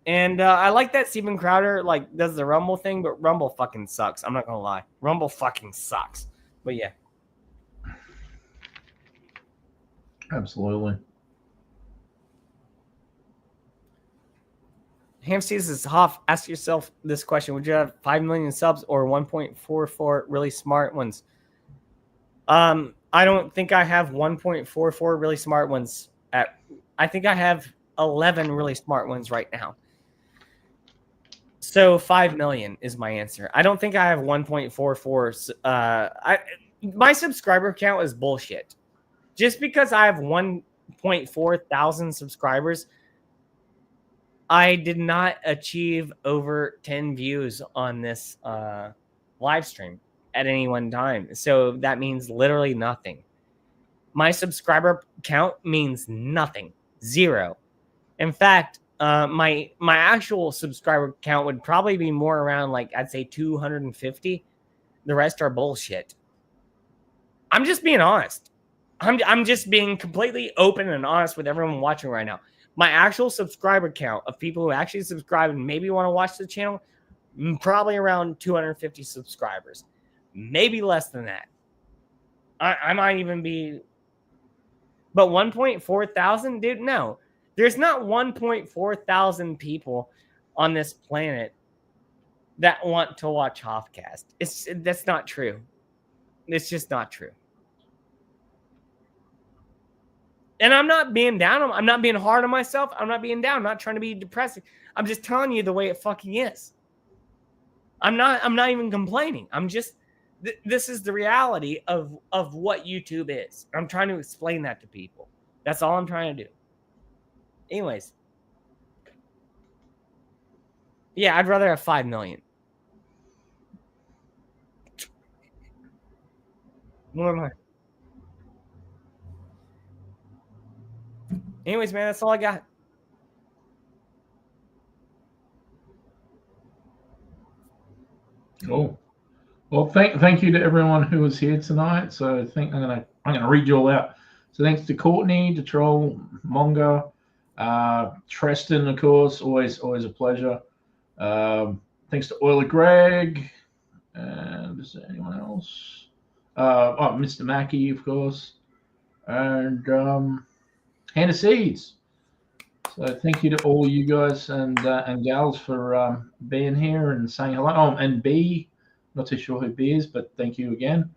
and I like that Steven Crowder like does the Rumble thing, but Rumble fucking sucks. I'm not gonna lie, Rumble fucking sucks. But yeah, Absolutely. Hamstead says, Hoff, ask yourself this question: would you have 5 million subs or 1.44 really smart ones? I don't think I have 1.44 really smart ones. I think I have 11 really smart ones right now. So 5 million is my answer. I don't think I have 1.44. My subscriber count is bullshit. Just because I have 1.4 thousand subscribers, I did not achieve over 10 views on this live stream at any one time. So that means literally nothing. My subscriber count means nothing. 0. In fact, my actual subscriber count would probably be more around like I'd say 250. The rest are bullshit. I'm just being honest. I'm just being completely open and honest with everyone watching right now. My actual subscriber count of people who actually subscribe and maybe want to watch the channel, probably around 250 subscribers. Maybe less than that. I might even be... But 1.4 thousand? Dude, no. There's not 1.4 thousand people on this planet that want to watch Hoffcast. That's not true. It's just not true. And I'm not being down. I'm not being hard on myself. I'm not being down. I'm not trying to be depressing. I'm just telling you the way it fucking is. I'm not even complaining. I'm just, this is the reality of what YouTube is. I'm trying to explain that to people. That's all I'm trying to do. Anyways. Yeah, I'd rather have 5 million. What am I? Anyways, man, that's all I got. Cool. Well, thank you to everyone who was here tonight. So I'm gonna read you all out. So thanks to Courtney, to Troll, Monga, Treston, of course, always a pleasure. Thanks to Oiler Greg. Is there anyone else? Mr. Mackey, of course, and Hannah Seeds. So thank you to all you guys and gals for being here and saying hello. Oh, and B, not too sure who B is, but thank you again.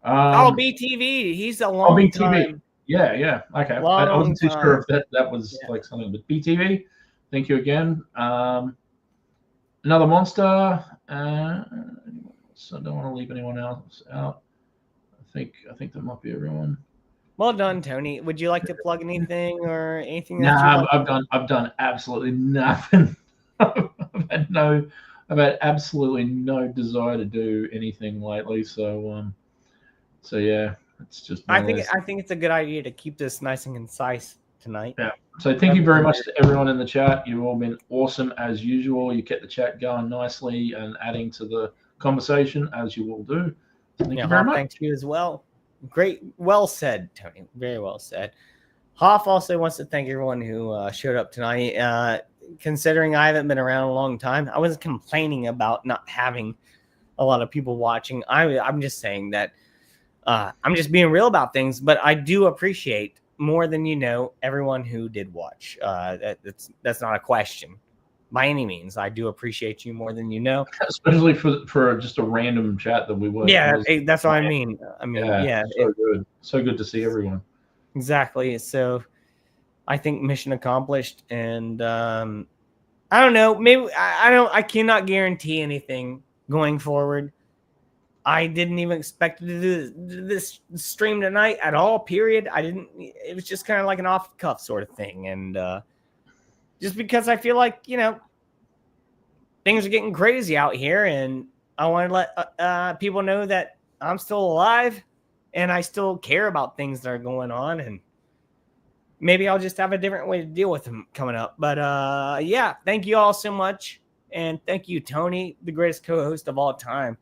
BTV, he's a long BTV. time. Yeah. Okay. I wasn't too sure if that was like something, but BTV, thank you again. Another monster. So I don't want to leave anyone else out. I think that might be everyone. Well done, Tony. Would you like to plug anything or anything? Nah, I've done absolutely nothing. I've had absolutely no desire to do anything lately. So yeah, it's just. I think it's a good idea to keep this nice and concise tonight. Yeah. So thank you very much to everyone in the chat. You've all been awesome as usual. You kept the chat going nicely and adding to the conversation as you all do. So thank you very much. Thanks to you as well. Great. Well said, Tony. Very well said. Hoff also wants to thank everyone who showed up tonight. Considering I haven't been around a long time, I wasn't complaining about not having a lot of people watching. I'm just saying that I'm just being real about things, but I do appreciate more than you know everyone who did watch. That's not a question by any means. I do appreciate you more than you know, especially for just a random chat that we were. Yeah, that's what I mean. Yeah, so good to see everyone. Exactly. So I think mission accomplished, and I don't know. Maybe I cannot guarantee anything going forward. I didn't even expect to do this stream tonight at all. Period. I didn't. It was just kind of like an off the cuff sort of thing, and just because I feel like, things are getting crazy out here, and I want to let people know that I'm still alive and I still care about things that are going on, and maybe I'll just have a different way to deal with them coming up. But yeah, thank you all so much. And thank you, Tony, the greatest co-host of all time,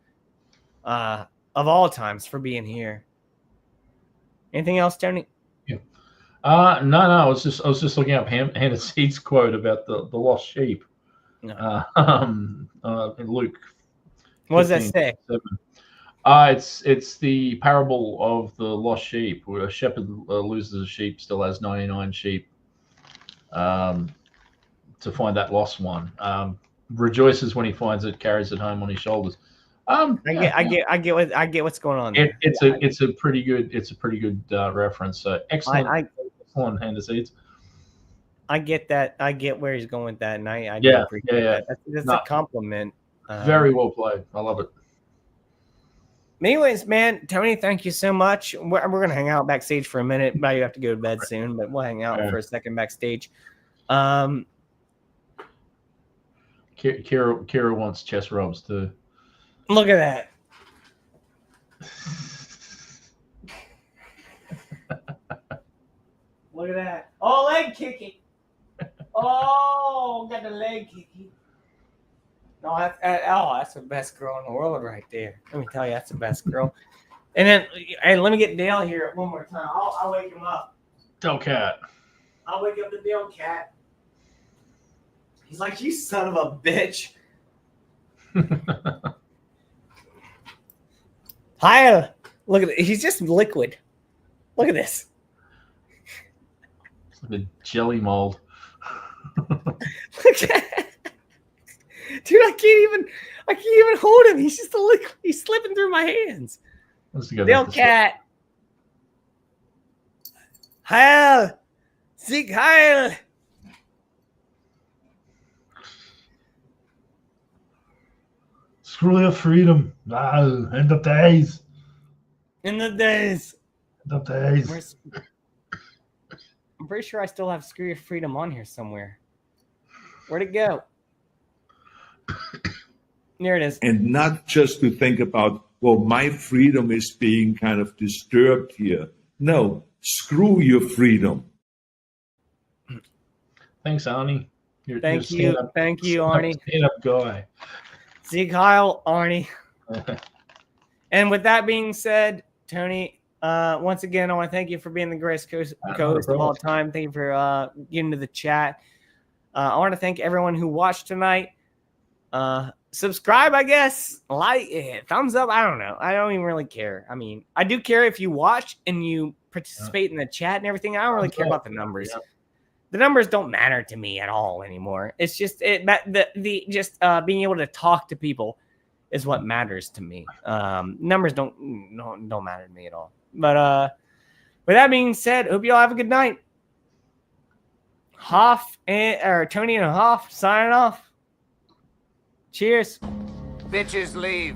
of all times, for being here. Anything else, Tony? Yeah. No. I was just looking up Hannah Seed's quote about the lost sheep. No. In Luke. What does that say? It's the parable of the lost sheep, where a shepherd loses a sheep, still has 99 sheep. To find that lost one, rejoices when he finds it, carries it home on his shoulders. I get what's going on there. It's a pretty good reference. So excellent Hannah Seeds. I get that. I get where he's going with that, and I do Yeah, appreciate that. That's a compliment. Very well played. I love it. Anyways, man, Tony, thank you so much. We're gonna hang out backstage for a minute. But you have to go to bed soon, but we'll hang out for a second backstage. Kira wants chest rubs too. Look at that. Look at that. Oh, leg kicking. Oh, got the leg kicking. No, that's the best girl in the world right there. Let me tell you, that's the best girl. And then, hey, let me get Dale here one more time. I'll wake him up. Del Cat. I'll wake up the Dale Cat. He's like, you son of a bitch. Hi. Look at it. He's just liquid. Look at this. It's like a jelly mold. Look at dude, I can't even hold him. He's just a liquid. He's slipping through my hands. Dale Cat. Heil. Sieg Heil. Screw your freedom. No, end of days. In the days. End of days. I'm pretty sure I still have Screw Your Freedom on here somewhere. Where'd it go? There it is. And not just to think about, well, my freedom is being kind of disturbed here. No, screw your freedom. Thanks, Arnie. Thank you, Arnie. Stand-up guy. Sieg Heil, Arnie. And with that being said, Tony, once again, I want to thank you for being the greatest co-host of all time. Thank you for getting to the chat. I want to thank everyone who watched tonight. Subscribe, I guess. Like it. Thumbs up. I don't know. I don't even really care. I mean, I do care if you watch and you participate in the chat and everything. I don't really care about the numbers. Yeah. The numbers don't matter to me at all anymore. It's just being able to talk to people is what matters to me. Numbers don't matter to me at all. But with that being said, hope you all have a good night. Tony and Hoff signing off. Cheers. Bitches leave.